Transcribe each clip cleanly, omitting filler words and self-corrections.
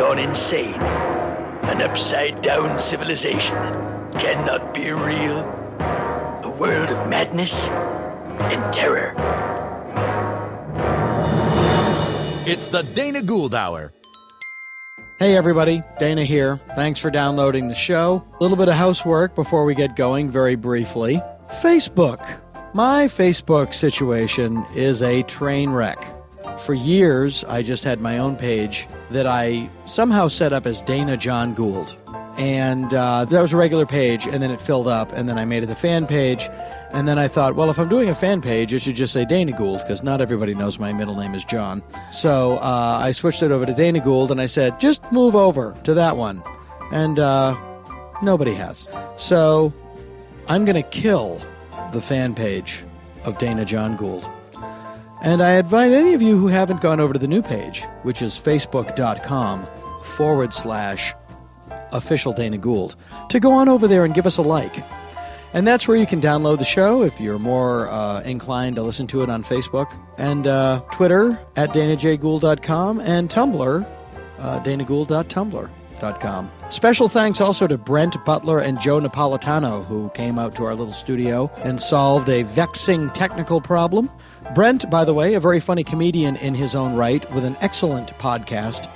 gone insane. An upside-down civilization that cannot be real. A world of madness and terror. It's the Dana Gould Hour. Hey everybody, Dana here. Thanks for downloading the show. A little bit of housework before we get going, very briefly. Facebook. My Facebook situation is a train wreck. For years, I just had my own page that I somehow set up as Dana John Gould. And that was a regular page, and then it filled up, and then I made it a fan page. And then I thought, well, if I'm doing a fan page, it should just say Dana Gould, because not everybody knows my middle name is John. So I switched it over to Dana Gould, and I said, just move over to that one. And nobody has. So I'm going to kill the fan page of Dana John Gould. And I invite any of you who haven't gone over to the new page, which is facebook.com/official Dana Gould, to go on over there and give us a like. And that's where you can download the show if you're more inclined to listen to it on Facebook. And Twitter at danajgould.com and Tumblr, danagould.tumblr.com. Special thanks also to Brent Butler and Joe Napolitano, who came out to our little studio and solved a vexing technical problem. Brent, by the way, a very funny comedian in his own right with an excellent podcast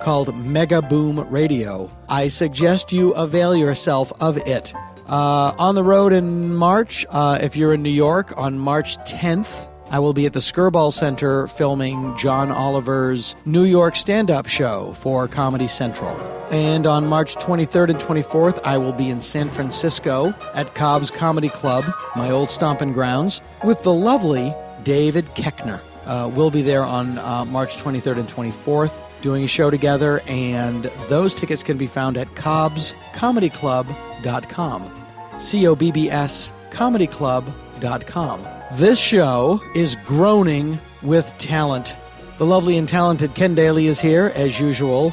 called Mega Boom Radio. I suggest you avail yourself of it. On the road in March, if you're in New York, on March 10th, I will be at the Skirball Center filming John Oliver's New York stand-up show for Comedy Central. And on March 23rd and 24th, I will be in San Francisco at Cobb's Comedy Club, my old stomping grounds, with the lovely David Koechner. We'll be there on March 23rd and 24th doing a show together, and those tickets can be found at cobbscomedyclub.com. COBBS comedyclub.com. This show is groaning with talent. The lovely and talented Ken Daly is here, as usual.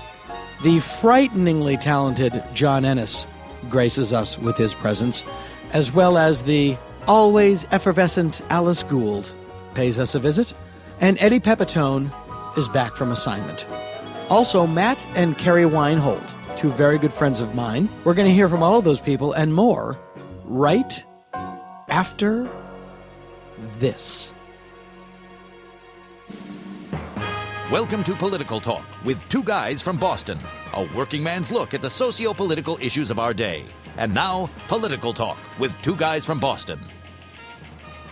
The frighteningly talented John Ennis graces us with his presence, as well as the always effervescent Alice Gould pays us a visit, and Eddie Pepitone is back from assignment. Also, Matt and Carrie Weinhold, two very good friends of mine. We're going to hear from all of those people and more right after this. Welcome to Political Talk with two guys from Boston, a working man's look at the socio-political issues of our day. And now, Political Talk with two guys from Boston.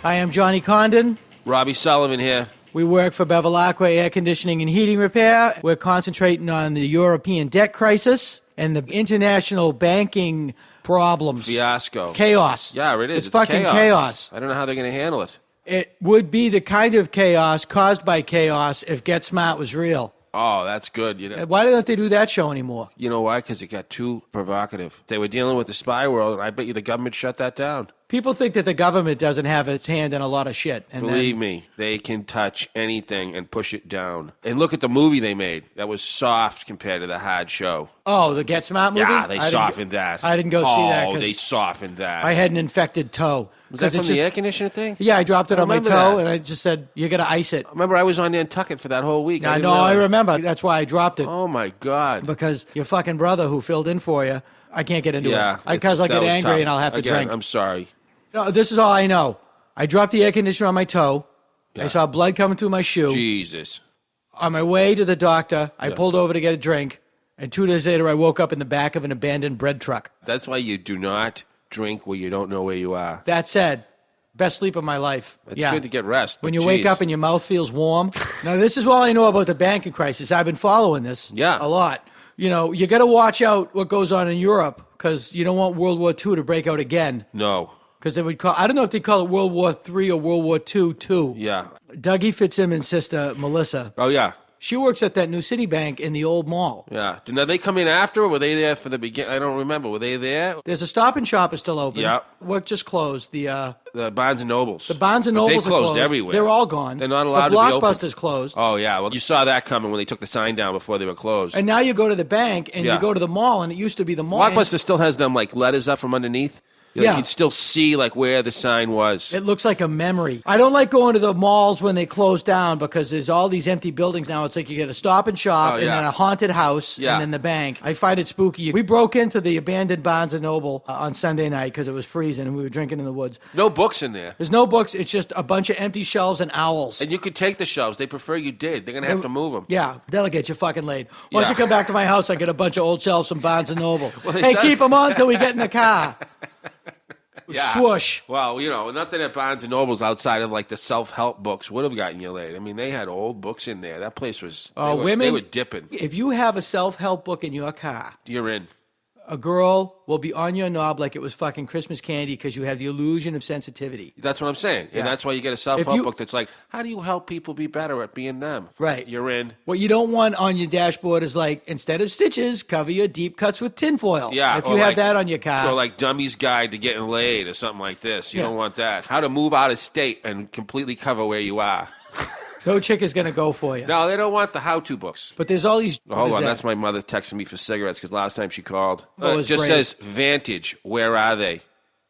I am Johnny Condon. Robbie Sullivan here. We work for Bevilacqua Air Conditioning and Heating Repair. We're concentrating on the European debt crisis and the international banking problems. Fiasco. Chaos. Yeah, it is. It's fucking chaos. I don't know how they're going to handle it. It would be the kind of chaos caused by chaos if Get Smart was real. Oh, that's good. You know, why don't they do that show anymore? You know why? Because it got too provocative. They were dealing with the spy world, and I bet you the government shut that down. People think that the government doesn't have its hand in a lot of shit. And Believe me, they can touch anything and push it down. And look at the movie they made. That was soft compared to the hard show. Oh, the Get Smart movie? Yeah, they softened that. I didn't go see that. Oh, they softened that. I had an infected toe. Was that from the air conditioner thing? Yeah, I dropped it on my toe, and I just said, you got to ice it. Remember, I was on Nantucket for that whole week. I know, I remember. That's why I dropped it. Oh, my God. Because your fucking brother who filled in for you, I can't get into it. Because I'll get angry and I'll have to drink. I'm sorry. No, this is all I know. I dropped the air conditioner on my toe. Yeah. I saw blood coming through my shoe. Jesus. On my way to the doctor, I pulled over to get a drink, and 2 days later, I woke up in the back of an abandoned bread truck. That's why you do not drink where you don't know where you are. That said, best sleep of my life. It's good to get rest. When you wake up and your mouth feels warm. Now, this is all I know about the banking crisis. I've been following this a lot. You know, you got to watch out what goes on in Europe because you don't want World War II to break out again. No. Because they would call, I don't know if they call it World War III or World War II too. Yeah. Dougie Fitzsimmons' sister, Melissa. Oh, yeah. She works at that New City Bank in the old mall. Yeah. Did they come in after, or were they there for the beginning? I don't remember. Were they there? There's a Stop and Shop is still open. Yeah. What just closed? The Barnes & Nobles. The Barnes & Nobles they closed are closed everywhere. They're all gone. They're not allowed to be open. The Blockbuster's closed. Oh, yeah. Well, you saw that coming when they took the sign down before they were closed. And now you go to the bank and you go to the mall, and it used to be the mall. Blockbuster still has them, like, letters up from underneath. Yeah. You'd still see like where the sign was. It looks like a memory. I don't like going to the malls when they close down because there's all these empty buildings now. It's like you get a Stop and Shop and then a haunted house and then the bank. I find it spooky. We broke into the abandoned Barnes & Noble on Sunday night because it was freezing and we were drinking in the woods. No books in there. There's no books. It's just a bunch of empty shelves and owls. And you could take the shelves. They prefer you did. They're going to have to move them. Yeah, that'll get you fucking laid. Once you come back to my house, I get a bunch of old shelves from Barnes & Noble. Hey, keep them on till we get in the car. Yeah. Swoosh. Well, nothing at Barnes & Noble's outside of like the self-help books would have gotten you laid. I mean, they had old books in there. That place was, they were dipping. If you have a self-help book in your car, you're in. A girl will be on your knob like it was fucking Christmas candy because you have the illusion of sensitivity. That's what I'm saying. And that's why you get a self-help book that's like, how do you help people be better at being them? Right. You're in. What you don't want on your dashboard is like, instead of stitches, cover your deep cuts with tinfoil. Yeah. If you have that on your car. Or like Dummy's Guide to Getting Laid or something like this. You don't want that. How to move out of state and completely cover where you are. No chick is going to go for you. No, they don't want the how-to books. But there's all these... Hold on, that's my mother texting me for cigarettes because last time she called. It just brave. says, Vantage, where are they?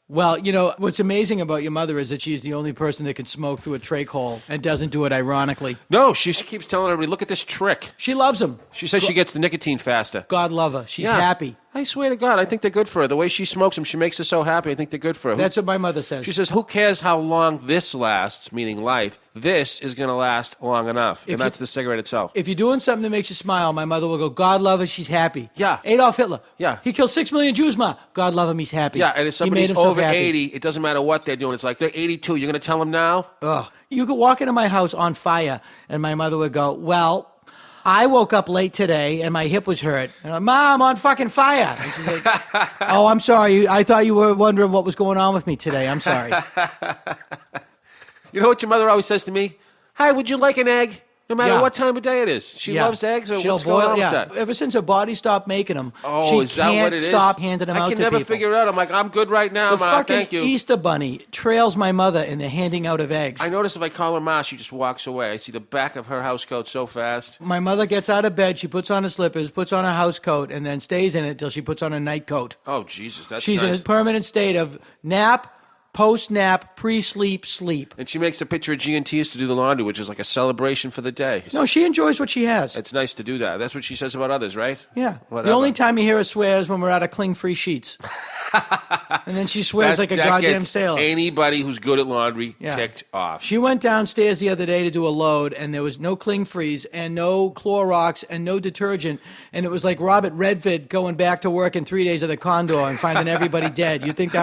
Well, what's amazing about your mother is that she's the only person that can smoke through a trach hole and doesn't do it ironically. No, she keeps telling everybody, look at this trick. She loves them. She says she gets the nicotine faster. God love her. She's happy. I swear to God, I think they're good for her. The way she smokes them, she makes her so happy. I think they're good for her. That's what my mother says. She says, who cares how long this lasts, meaning life? This is going to last long enough. And that's the cigarette itself. If you're doing something that makes you smile, my mother will go, God love her, she's happy. Yeah. Adolf Hitler. Yeah. He killed 6 million Jews, Ma. God love him, he's happy. Yeah, and if somebody's over 80, it doesn't matter what they're doing. It's like, they're 82, you're going to tell them now? Ugh. You could walk into my house on fire, and my mother would go, well... I woke up late today and my hip was hurt. And I'm, Mom, I'm on fucking fire. And she's like, oh, I'm sorry. I thought you were wondering what was going on with me today. I'm sorry. You know what your mother always says to me? Hi, would you like an egg? No matter what time of day it is. She loves eggs, or she'll what's boil, going on with that? Ever since her body stopped making them, is that what it is? She can't stop handing them out to people. I can never figure it out. I'm like, I'm good right now, Ma, thank you. The Easter Bunny trails my mother in the handing out of eggs. I notice if I call her Ma, she just walks away. I see the back of her house coat so fast. My mother gets out of bed, she puts on her slippers, puts on a house coat, and then stays in it till she puts on a night coat. Oh, Jesus, that's She's nice. in a permanent state of nap, post-nap, pre-sleep, sleep. And she makes a picture of G&T's to do the laundry, which is like a celebration for the day. No, she enjoys what she has. It's nice to do that. That's what she says about others, right? Yeah. Whatever. The only time you hear her swear is when we're out of cling-free sheets. And then she swears like a goddamn gets sailor. Anybody who's good at laundry ticked off. She went downstairs the other day to do a load, and there was no cling-freeze and no Clorox and no detergent, and it was like Robert Redford going back to work in 3 Days of the Condor and finding everybody dead. You think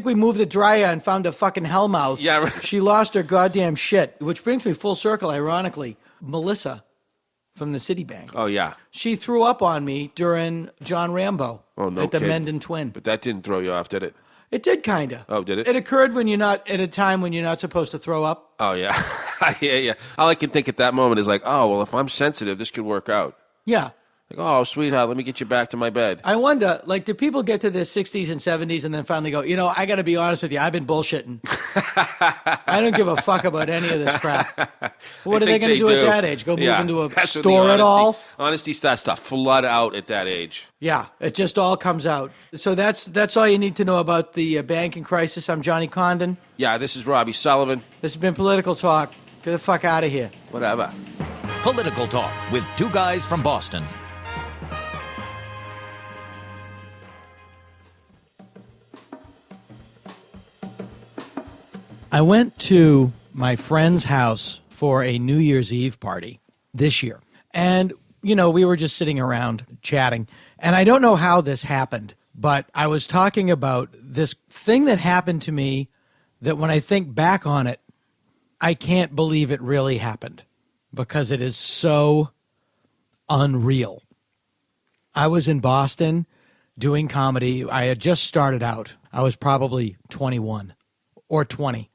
we moved the dryer and found a fucking hellmouth? Yeah. Right. She lost her goddamn shit, which brings me full circle. Ironically, Melissa from the Citibank. Oh yeah. She threw up on me during John Rambo. Oh, no at the kidding. Mendon Twin. But that didn't throw you off, did it? It did kind of. Oh, did it? It occurred when you're not at a time when you're not supposed to throw up. Oh, yeah. Yeah. All I can think at that moment is like, oh, well, if I'm sensitive, this could work out. Yeah. Like, oh, sweetheart, let me get you back to my bed. I wonder, like, do people get to their 60s and 70s and then finally go, I got to be honest with you, I've been bullshitting. I don't give a fuck about any of this crap. What are they going to do at that age? Go move into a store at all? Honesty starts to flood out at that age. Yeah, it just all comes out. So that's all you need to know about the banking crisis. I'm Johnny Condon. Yeah, this is Robbie Sullivan. This has been Political Talk. Get the fuck out of here. Whatever. Political Talk with two guys from Boston. I went to my friend's house for a New Year's Eve party this year. And, we were just sitting around chatting. And I don't know how this happened, but I was talking about this thing that happened to me that when I think back on it, I can't believe it really happened because it is so unreal. I was in Boston doing comedy. I had just started out. I was probably 21 or 20.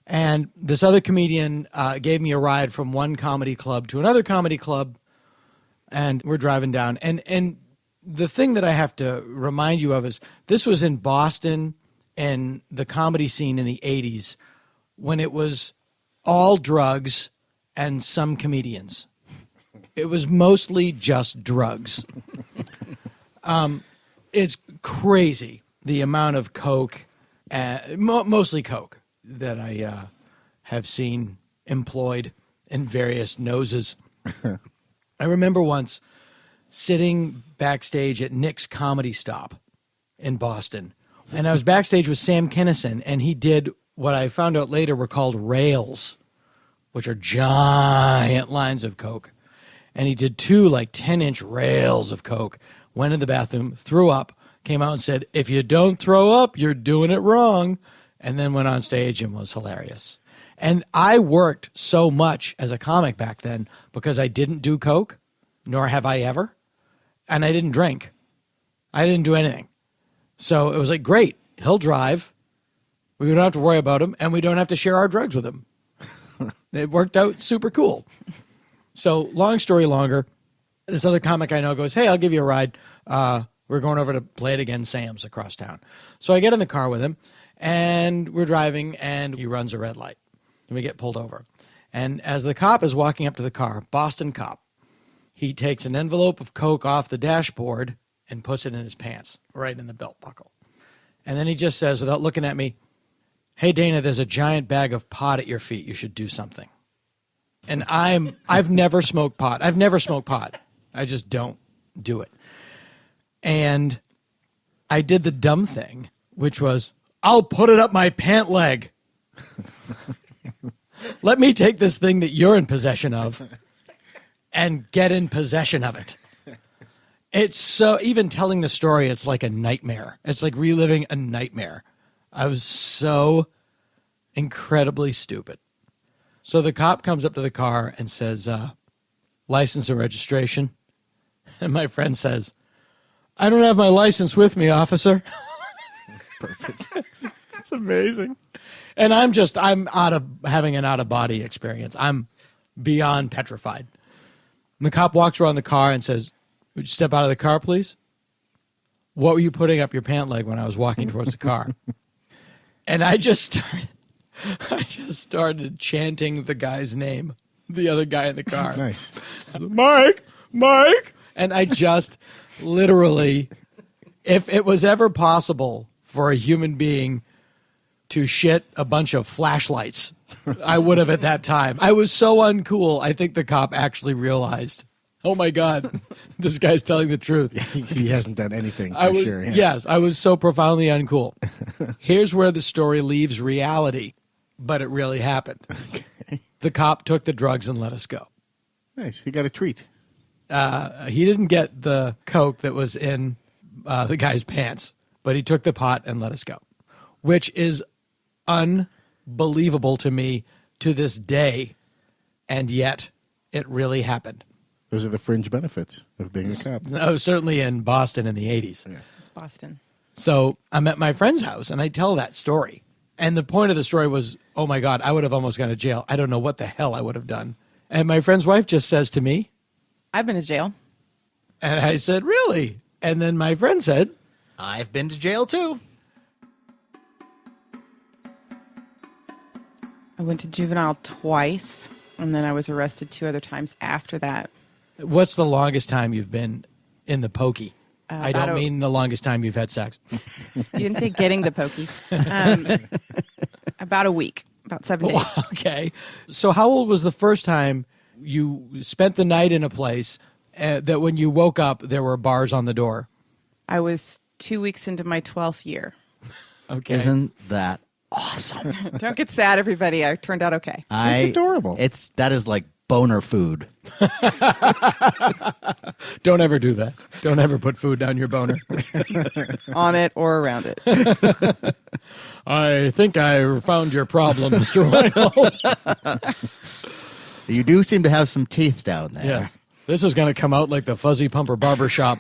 And this other comedian gave me a ride from one comedy club to another comedy club, and we're driving down. And the thing that I have to remind you of is this was in Boston and the comedy scene in the 80s when it was all drugs and some comedians. It was mostly just drugs. It's crazy. the amount of coke, mostly coke, that I have seen employed in various noses. I remember once sitting backstage at Nick's Comedy Stop in Boston, and I was backstage with Sam Kinison, and he did what I found out later were called rails, which are giant lines of coke. And he did 2 10-inch rails of coke, went in the bathroom, threw up, came out and said, "If you don't throw up, you're doing it wrong," and then went on stage and was hilarious. And I worked so much as a comic back then because I didn't do coke, nor have I ever, and I didn't drink. I didn't do anything. So it was like, great, he'll drive. We don't have to worry about him, and we don't have to share our drugs with him. It worked out super cool. So long story longer, this other comic I know goes, "Hey, I'll give you a ride. We're going over to Play It Again Sam's across town." So I get in the car with him, and we're driving, and he runs a red light. And we get pulled over. And as the cop is walking up to the car, Boston cop, he takes an envelope of coke off the dashboard and puts it in his pants, right in the belt buckle. And then he just says, without looking at me, "Hey, Dana, there's a giant bag of pot at your feet. You should do something." And I've never smoked pot. I've never smoked pot. I just don't do it. And I did the dumb thing, which was, "I'll put it up my pant leg. Let me take this thing that you're in possession of and get in possession of it." It's so, even telling the story, it's like a nightmare. It's like reliving a nightmare. I was so incredibly stupid. So the cop comes up to the car and says, "License and registration." And my friend says, "I don't have my license with me, officer." Perfect. It's amazing. And I'm having an out-of-body experience. I'm beyond petrified. And the cop walks around the car and says, "Would you step out of the car, please? What were you putting up your pant leg when I was walking towards the car?" And I just started chanting the guy's name, the other guy in the car. Nice. Mike. And I just literally, if it was ever possible for a human being to shit a bunch of flashlights, I would have at that time. I was so uncool, I think the cop actually realized, oh my God, this guy's telling the truth. He hasn't done anything for sure. Yeah. Yes, I was so profoundly uncool. Here's where the story leaves reality, but it really happened. Okay. The cop took the drugs and let us go. Nice. He got a treat. He didn't get the coke that was in the guy's pants, but he took the pot and let us go, which is unbelievable to me to this day, and yet it really happened. Those are the fringe benefits of being a cop. Oh, certainly in Boston in the 80s. Yeah. It's Boston. So I'm at my friend's house, and I tell that story. And the point of the story was, oh, my God, I would have almost gone to jail. I don't know what the hell I would have done. And my friend's wife just says to me, "I've been to jail." And I said, "Really?" And then my friend said, "I've been to jail, too." I went to juvenile twice, and then I was arrested 2 other times after that. What's the longest time you've been in the pokey? I don't mean the longest time you've had sex. You didn't say getting the pokey. About a week, about 7 days. Okay. So how old was the first time you spent the night in a place that when you woke up, there were bars on the door? I was 2 weeks into my 12th year. Okay. Isn't that awesome? Don't get sad, everybody. I turned out okay. It's adorable. That is like boner food. Don't ever do that. Don't ever put food down your boner. On it or around it. I think I found your problem, Mr. Weinhold. You do seem to have some teeth down there. Yeah. This is going to come out like the Fuzzy Pumper Barber Shop.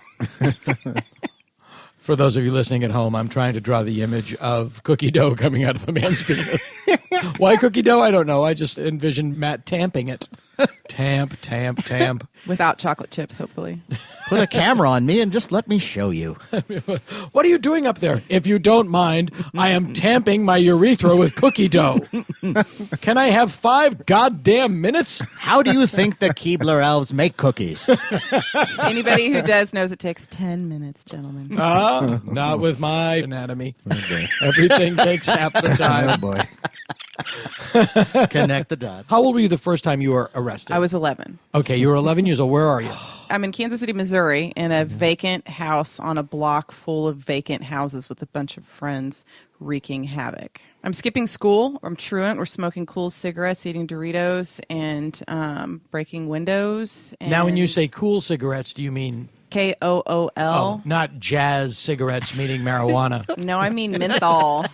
For those of you listening at home, I'm trying to draw the image of cookie dough coming out of a man's penis. Why cookie dough? I don't know. I just envisioned Matt tamping it. Tamp. Without chocolate chips, hopefully. Put a camera on me and just let me show you. What are you doing up there? If you don't mind, I am tamping my urethra with cookie dough. Can I have 5 goddamn minutes? How do you think the Keebler elves make cookies? Anybody who does knows it takes 10 minutes, gentlemen. Not with my anatomy. Okay. Everything takes half the time. Oh, boy. Connect the dots. How old were you the first time you were arrested? I was 11. Okay, you were 11 years old. Where are you? I'm in Kansas City, Missouri, in a vacant house on a block full of vacant houses with a bunch of friends wreaking havoc. I'm skipping school. I'm truant. We're smoking cool cigarettes, eating Doritos, and breaking windows. And Now, when you say cool cigarettes, do you mean... KOOL? Oh, not jazz cigarettes, meaning marijuana. No, I mean menthol.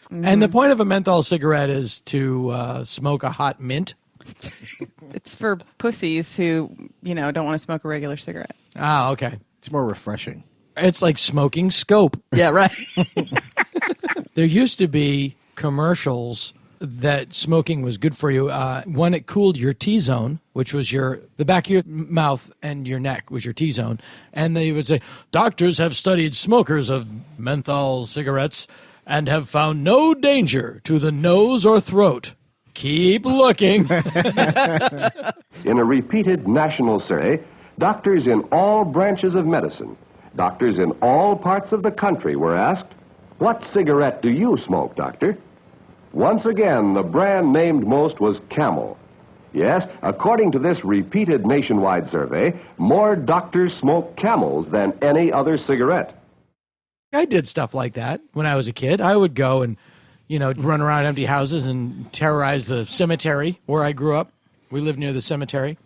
And the point of a menthol cigarette is to smoke a hot mint? It's for pussies who, don't want to smoke a regular cigarette. Ah, okay. It's more refreshing. It's like smoking scope. Yeah, right. There used to be commercials that smoking was good for you. One, it cooled your T-zone, which was the back of your mouth and your neck was your T-zone. And they would say, doctors have studied smokers of menthol cigarettes and have found no danger to the nose or throat. Keep looking. In a repeated national survey, doctors in all branches of medicine, doctors in all parts of the country were asked, "What cigarette do you smoke, doctor?" Once again, the brand named most was Camel. Yes, according to this repeated nationwide survey, more doctors smoke Camels than any other cigarette. I did stuff like that when I was a kid. I would go and, run around empty houses and terrorize the cemetery where I grew up. We lived near the cemetery.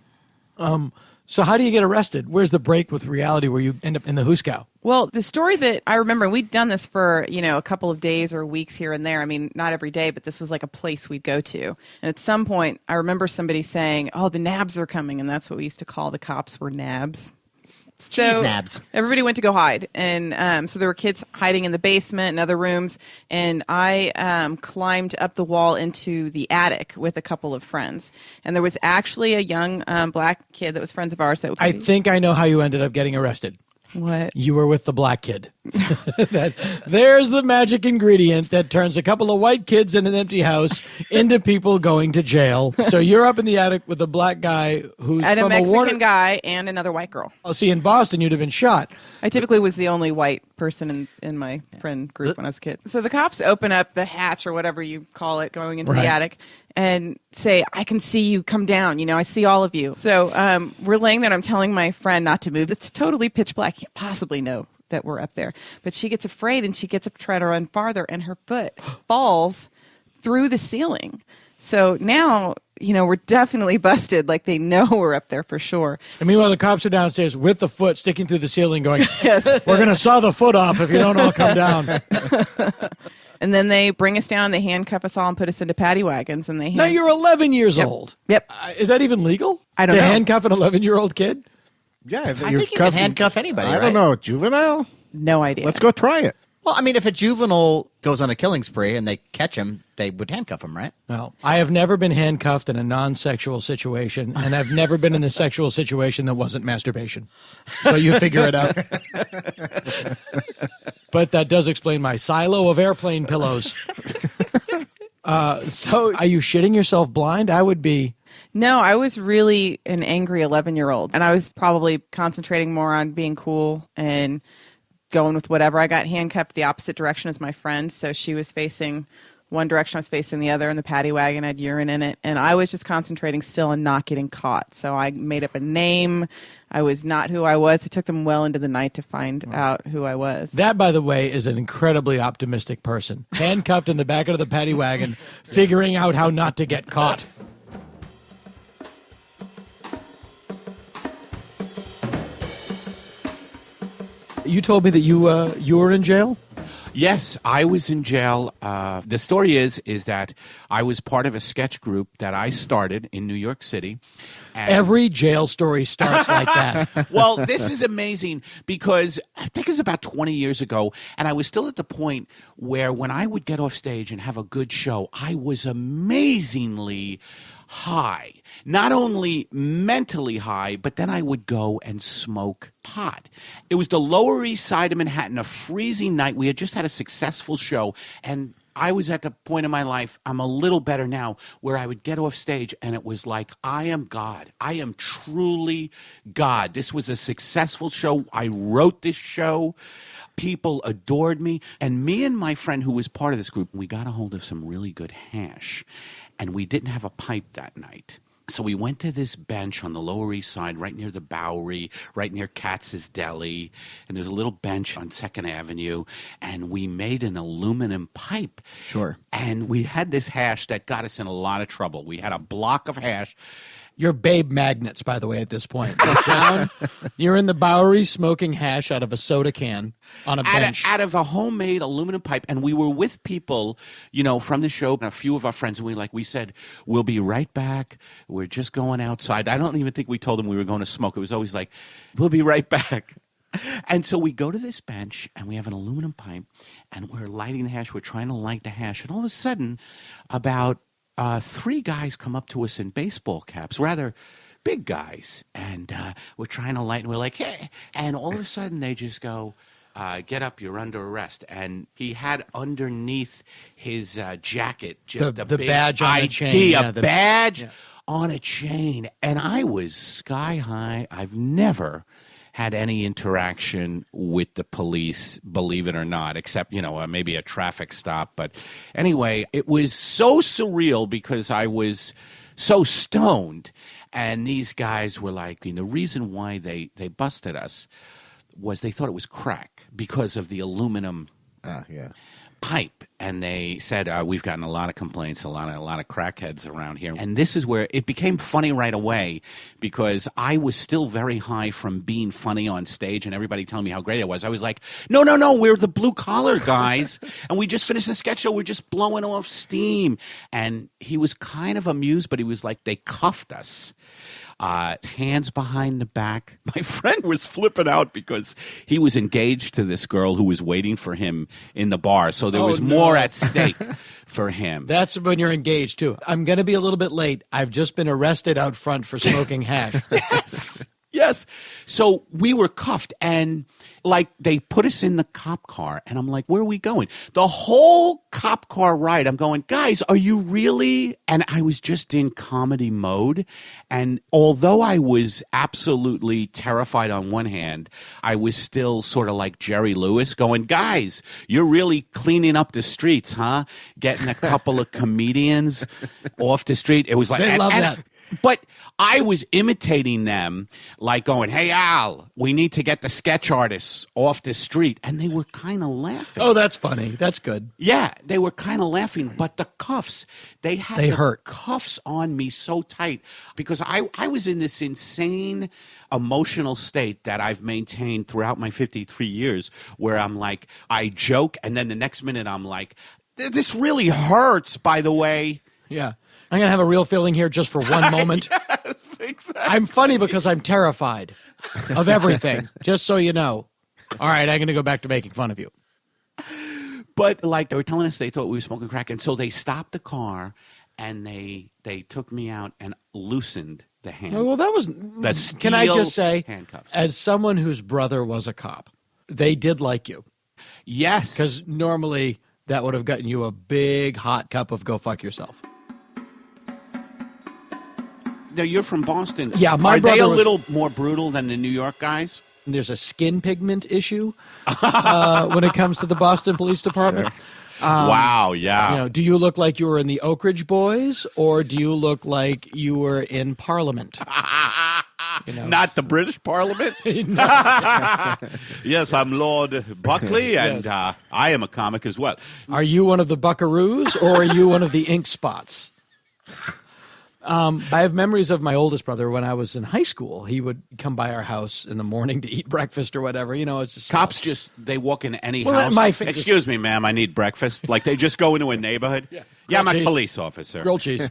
So how do you get arrested? Where's the break with reality where you end up in the hoosegow? Well, the story that I remember, we'd done this for, a couple of days or weeks here and there. I mean, not every day, but this was like a place we'd go to. And at some point, I remember somebody saying, "Oh, the nabs are coming." And that's what we used to call the cops, were nabs. Cheese nabs. Everybody went to go hide. And so there were kids hiding in the basement and other rooms. And I climbed up the wall into the attic with a couple of friends. And there was actually a young black kid that was friends of ours. I think I know how you ended up getting arrested. What? You were with the black kid. There's the magic ingredient that turns a couple of white kids in an empty house into people going to jail. So you're up in the attic with a black guy who's and from a Mexican guy and another white girl. Oh, see, in Boston, you'd have been shot. I typically was the only white person in my friend group when I was a kid. So the cops open up the hatch or whatever you call it going into the attic and say, "I can see you, come down. I see all of you." So we're laying there and I'm telling my friend not to move. It's totally pitch black. Can't possibly know that we're up there. But she gets afraid and she gets up to try to run farther and her foot falls through the ceiling. So now, we're definitely busted. Like they know we're up there for sure. And meanwhile, the cops are downstairs with the foot sticking through the ceiling going, "Yes, we're going to saw the foot off if you don't all come down." And then they bring us down, they handcuff us all and put us into paddy wagons. And Now you're 11 years old. Yep. Is that even legal? I don't know. To handcuff an 11-year-old kid? Yeah, I think you can handcuff anybody, I don't know. Juvenile? No idea. Let's go try it. Well, I mean, if a juvenile goes on a killing spree and they catch him, they would handcuff him, right? Well, I have never been handcuffed in a non-sexual situation, and I've never been in a sexual situation that wasn't masturbation. So you figure it out. But that does explain my silo of airplane pillows. So are you shitting yourself blind? I would be. No, I was really an angry 11-year-old, and I was probably concentrating more on being cool and going with whatever. I got handcuffed the opposite direction as my friend, so she was facing one direction, I was facing the other, and the paddy wagon had urine in it, and I was just concentrating still on not getting caught. So I made up a name. I was not who I was. It took them well into the night to find out who I was. That, by the way, is an incredibly optimistic person. Handcuffed in the back of the paddy wagon, figuring out how not to get caught. You told me that you were in jail? Yes, I was in jail. The story is that I was part of a sketch group that I started in New York City, Every jail story starts like that. Well, this is amazing because I think it was about 20 years ago, and I was still at the point where when I would get off stage and have a good show, I was amazingly high. Not only mentally high, but then I would go and smoke pot. It was the Lower East Side of Manhattan, a freezing night. We had just had a successful show, and I was at the point in my life, I'm a little better now, where I would get off stage and it was like, I am God. I am truly God. This was a successful show. I wrote this show. People adored me. And me and my friend who was part of this group, we got a hold of some really good hash. And we didn't have a pipe that night. So we went to this bench on the Lower East Side, right near the Bowery, right near Katz's Deli, and there's a little bench on 2nd Avenue, and we made an aluminum pipe. Sure. And we had this hash that got us in a lot of trouble. We had a block of hash. You're Babe Magnets, by the way, at this point. John, you're in the Bowery smoking hash out of a soda can on a bench. Out of a homemade aluminum pipe. And we were with people, from the show, and a few of our friends, and we said, we'll be right back. We're just going outside. I don't even think we told them we were going to smoke. It was always like, we'll be right back. And so we go to this bench, and we have an aluminum pipe, and we're lighting the hash. We're trying to light the hash. And all of a sudden, about 3 guys come up to us in baseball caps, rather big guys, and we're trying to light, and we're like, hey, and all of a sudden they just go, get up, you're under arrest. And he had underneath his jacket just the big badge on ID, a chain. a badge on a chain, and I was sky high. I've never had any interaction with the police, believe it or not, except, maybe a traffic stop. But anyway, it was so surreal because I was so stoned. And these guys were like, the reason why they busted us was they thought it was crack because of the aluminum pipe. And they said, we've gotten a lot of complaints, a lot of crackheads around here. And this is where it became funny right away because I was still very high from being funny on stage and everybody telling me how great I was. I was like, no, we're the blue collar guys. And we just finished a sketch show. We're just blowing off steam. And he was kind of amused, but he was like, they cuffed us. Hands behind the back. My friend was flipping out because he was engaged to this girl who was waiting for him in the bar. So there was more at stake for him. That's when you're engaged, too. I'm going to be a little bit late. I've just been arrested out front for smoking hash. Yes. So we were cuffed and they put us in the cop car and I'm like, where are we going? The whole cop car ride, I'm going, guys, are you really? And I was just in comedy mode. And although I was absolutely terrified on one hand, I was still sort of like Jerry Lewis going, guys, you're really cleaning up the streets, huh? Getting a couple of comedians off the street. It was like, they love that. But I was imitating them, like going, hey, Al, we need to get the sketch artists off the street. And they were kind of laughing. Oh, that's funny. That's good. Yeah, they were kind of laughing. But the cuffs, they hurt. Cuffs on me so tight because I was in this insane emotional state that I've maintained throughout my 53 years where I'm like, I joke. And then the next minute I'm like, this really hurts, by the way. Yeah. I'm going to have a real feeling here just for one moment. Yes, exactly. I'm funny because I'm terrified of everything, just so you know. All right, I'm going to go back to making fun of you. But they were telling us they thought we were smoking crack, and so they stopped the car, and they took me out and loosened the hand. Well, that was... Can I just say, handcuffs. As someone whose brother was a cop, they did like you. Yes. Because normally that would have gotten you a big hot cup of go fuck yourself. Now, you're from Boston. Yeah, Are they a little more brutal than the New York guys? There's a skin pigment issue when it comes to the Boston Police Department. Wow, yeah. Do you look like you were in the Oak Ridge Boys, or do you look like you were in Parliament? Not the British Parliament? Yes, I'm Lord Buckley, and Yes. I am a comic as well. Are you one of the Buckaroos, or are you one of the Ink Spots? I have memories of my oldest brother when I was in high school. He would come by our house in the morning to eat breakfast or whatever. It's just Cops they walk in any Well, house. Excuse me, ma'am, I need breakfast. Like they just go into a neighborhood. Yeah, I'm a police officer. Grilled cheese.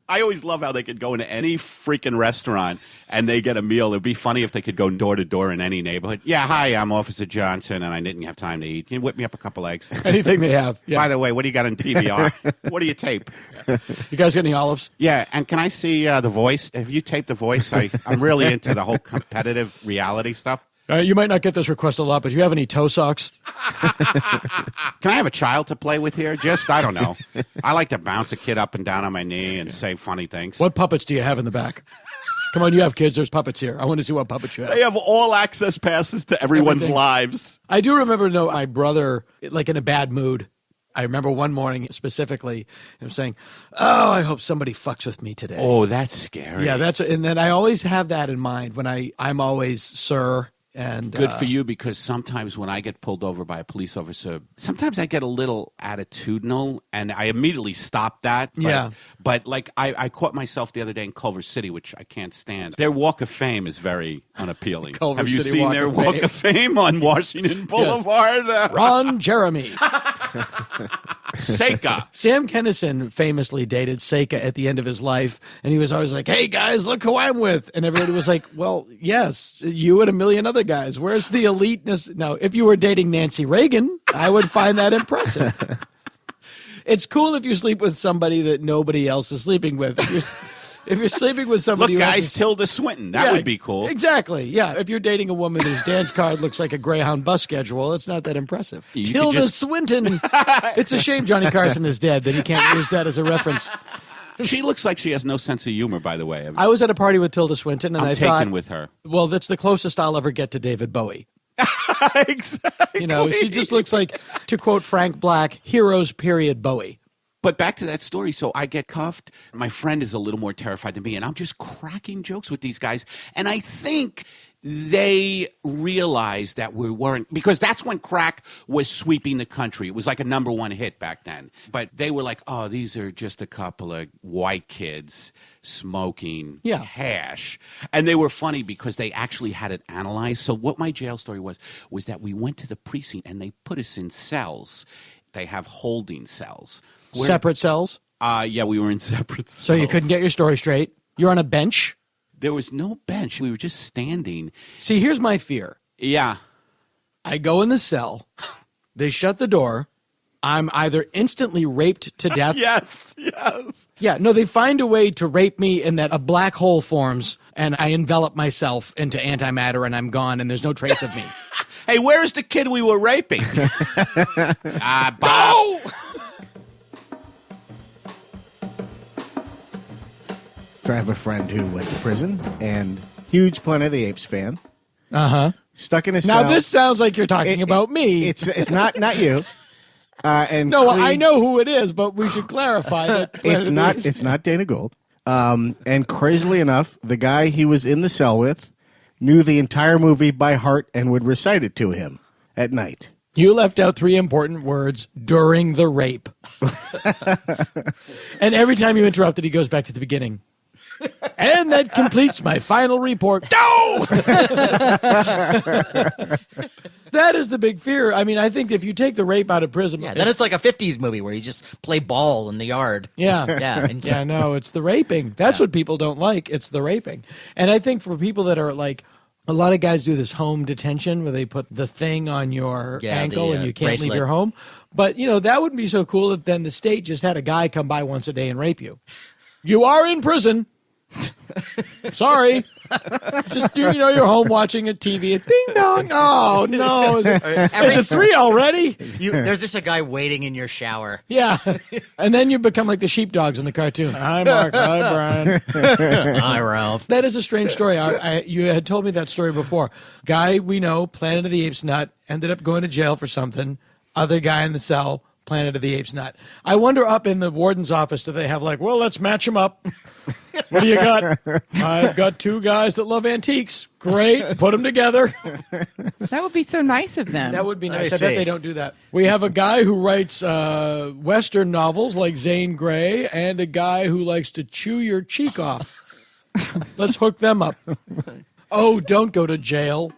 I always love how they could go into any freaking restaurant and they get a meal. It'd be funny if they could go door to door in any neighborhood. Yeah, hi, I'm Officer Johnson, and I didn't have time to eat. Can you whip me up a couple eggs? Anything they have. Yeah. By the way, what do you got on TVR? What do you tape? You guys got any olives? Yeah, and can I see The Voice? Have you taped The Voice? I'm really into the whole competitive reality stuff. You might not get this request a lot, but do you have any toe socks? Can I have a child to play with here? Just, I don't know. I like to bounce a kid up and down on my knee and say funny things. What puppets do you have in the back? Come on, you have kids. There's puppets here. I want to see what puppets you have. They have all access passes to everyone's lives. I do remember, my brother, like in a bad mood. I remember one morning specifically him saying, "Oh, I hope somebody fucks with me today." Oh, that's scary. Yeah, and then I always have that in mind when I'm always sir. And good for you, because sometimes when I get pulled over by a police officer, sometimes I get a little attitudinal, and I immediately stop that. But like I caught myself the other day in Culver City, which I can't stand. Their Walk of Fame is very unappealing. Have you seen their Walk of Fame on Washington Boulevard? Yes. Ron Jeremy. Seika. Sam Kinison famously dated Seika at the end of his life, and he was always like, "Hey guys, look who I'm with," and everybody was like, "Well, yes, you and a million other guys. Where's the eliteness?" Now, if you were dating Nancy Reagan, I would find that impressive. It's cool if you sleep with somebody that nobody else is sleeping with. If you're sleeping with somebody, look, guys, Tilda Swinton, that would be cool. Exactly. Yeah. If you're dating a woman whose dance card looks like a Greyhound bus schedule, it's not that impressive. Tilda Swinton. It's a shame Johnny Carson is dead that he can't use that as a reference. She looks like she has no sense of humor, by the way. I was at a party with Tilda Swinton, and I'm I taken thought, with her. Well, that's the closest I'll ever get to David Bowie. Exactly. She just looks like, to quote Frank Black, heroes period Bowie. But back to that story. So I get cuffed. My friend is a little more terrified than me, and I'm just cracking jokes with these guys. And I think they realized that we weren't, because that's when crack was sweeping the country. It was like a #1 hit back then. But they were like, oh, these are just a couple of white kids smoking hash. And they were funny because they actually had it analyzed. So what my jail story was that we went to the precinct and they put us in cells. They have holding cells. Separate cells? Yeah, we were in separate cells. So you couldn't get your story straight? You're on a bench? There was no bench. We were just standing. See, here's my fear. Yeah. I go in the cell. They shut the door. I'm either instantly raped to death. Yes. Yeah, no, they find a way to rape me in that a black hole forms, and I envelop myself into antimatter, and I'm gone, and there's no trace of me. Hey, where's the kid we were raping? Bob. Go! I have a friend who went to prison and huge Planet of the Apes fan. Stuck in a cell. Now this sounds like you're talking about me. It's not you. And no, I know who it is, but we should clarify that it's not Dana Gould. And crazily enough, the guy he was in the cell with knew the entire movie by heart and would recite it to him at night. You left out 3 important words: during the rape. And every time you interrupted, he goes back to the beginning. And that completes my final report. No! That is the big fear. I mean, I think if you take the rape out of prison... Yeah, then it's like a 50s movie where you just play ball in the yard. Yeah. Yeah, no, it's the raping. That's what people don't like. It's the raping. And I think for people that are like... A lot of guys do this home detention where they put the thing on your ankle and you can't bracelet. leave your home. But, that wouldn't be so cool if then the state just had a guy come by once a day and rape you. You are in prison. Sorry. Just, you're home watching a TV and ding dong. Oh, no. Is it 3 already? There's just a guy waiting in your shower. Yeah. And then you become like the sheepdogs in the cartoon. Hi, Mark. Hi, Brian. Hi, Ralph. That is a strange story. You had told me that story before. Guy we know, Planet of the Apes nut, ended up going to jail for something. Other guy in the cell, Planet of the Apes nut. I wonder up in the warden's office, do they have like, well, let's match them up. What do you got? I've got 2 guys that love antiques. Great. Put them together. That would be so nice of them. That would be nice. I bet they don't do that. We have a guy who writes Western novels like Zane Grey and a guy who likes to chew your cheek off. Let's hook them up. Oh, don't go to jail.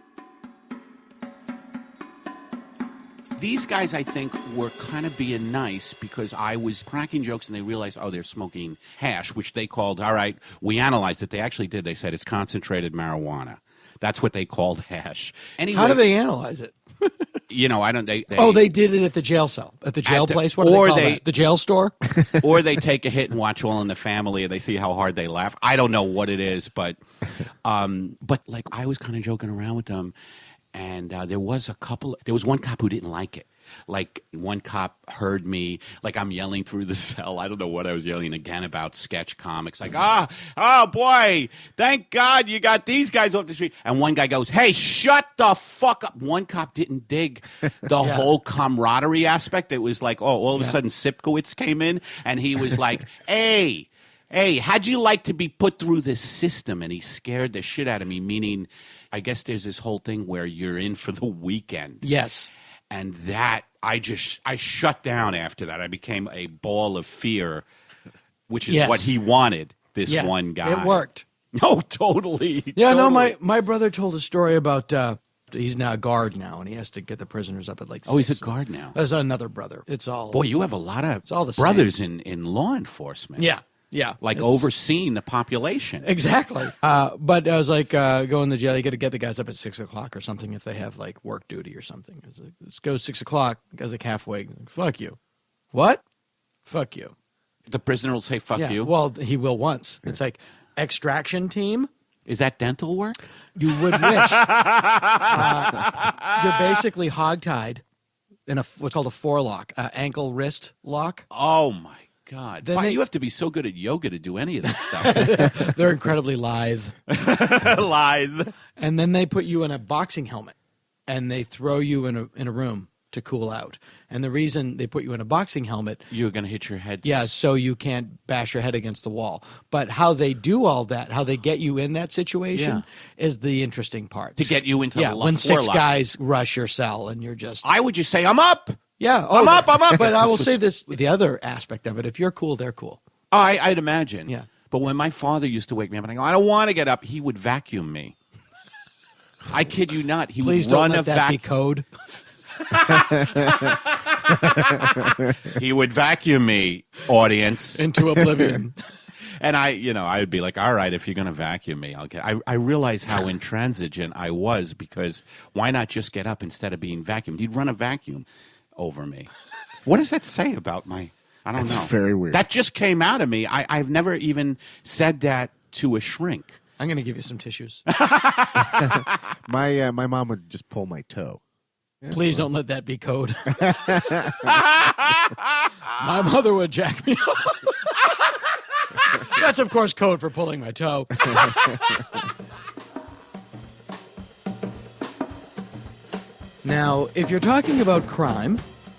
these guys, I think, were kind of being nice because I was cracking jokes and they realized, oh, they're smoking hash, which they called, all right, we analyzed it. They actually did. They said it's concentrated marijuana. That's what they called hash. Anyway, how do they analyze it? I don't. They did it at the jail cell, at the jail place. What do they call that? The jail store, or they take a hit and watch All in the Family, and they see how hard they laugh. I don't know what it is, but like I was kind of joking around with them, and there was one cop who didn't like it. Like one cop heard me, like I'm yelling through the cell. I don't know what I was yelling again about sketch comics. Like, oh boy, thank God you got these guys off the street. And one guy goes, hey, shut the fuck up. One cop didn't dig the whole camaraderie aspect. It was like, all of a sudden Sipkowitz came in and he was like, hey, how'd you like to be put through this system? And he scared the shit out of me, meaning I guess there's this whole thing where you're in for the weekend. Yes. And that, I shut down after that. I became a ball of fear, which is what he wanted, this one guy. It worked. No, totally. Yeah, totally. No, my brother told a story about, he's now a guard now, and he has to get the prisoners up at like 6. Oh, he's a guard now. There's another brother. It's all. Boy, you have a lot of all the brothers in law enforcement. Yeah. Yeah. Like overseeing the population. Exactly. But I was like, going to jail, you got to get the guys up at 6 o'clock or something if they have like work duty or something. It's like, let's go 6 o'clock. The guy's like halfway. Like, fuck you. What? Fuck you. The prisoner will say fuck you? Well, he will once. It's like, extraction team. Is that dental work? You would wish. You're basically hogtied in what's called a forelock, ankle wrist lock. Oh, my God. You have to be so good at yoga to do any of that stuff. They're incredibly lithe. Lithe. And then they put you in a boxing helmet, and they throw you in a room to cool out. And the reason they put you in a boxing helmet... You're going to hit your head. Yeah, so you can't bash your head against the wall. But how they do all that, how they get you in that situation, is the interesting part. To get you into the when 6 guys rush your cell, and you're just... I would just say, I'm up! Yeah. I'm up. But I will say this, the other aspect of it, if you're cool, they're cool. Oh, I'd imagine. Yeah. But when my father used to wake me up and I go, I don't want to get up, he would vacuum me. I kid you not. He Please would run don't let that be code. He would vacuum me, audience. Into oblivion. And I'd be like, all right, if you're going to vacuum me, I'll get. I realized how intransigent I was because why not just get up instead of being vacuumed? He'd run a vacuum over me. What does that say about my? I don't know. That's very weird. That just came out of me. I've never even said that to a shrink. I'm going to give you some tissues. My mom would just pull my toe. Please don't let that be code. My mother would jack me up. That's, of course, code for pulling my toe. Now, if you're talking about crime,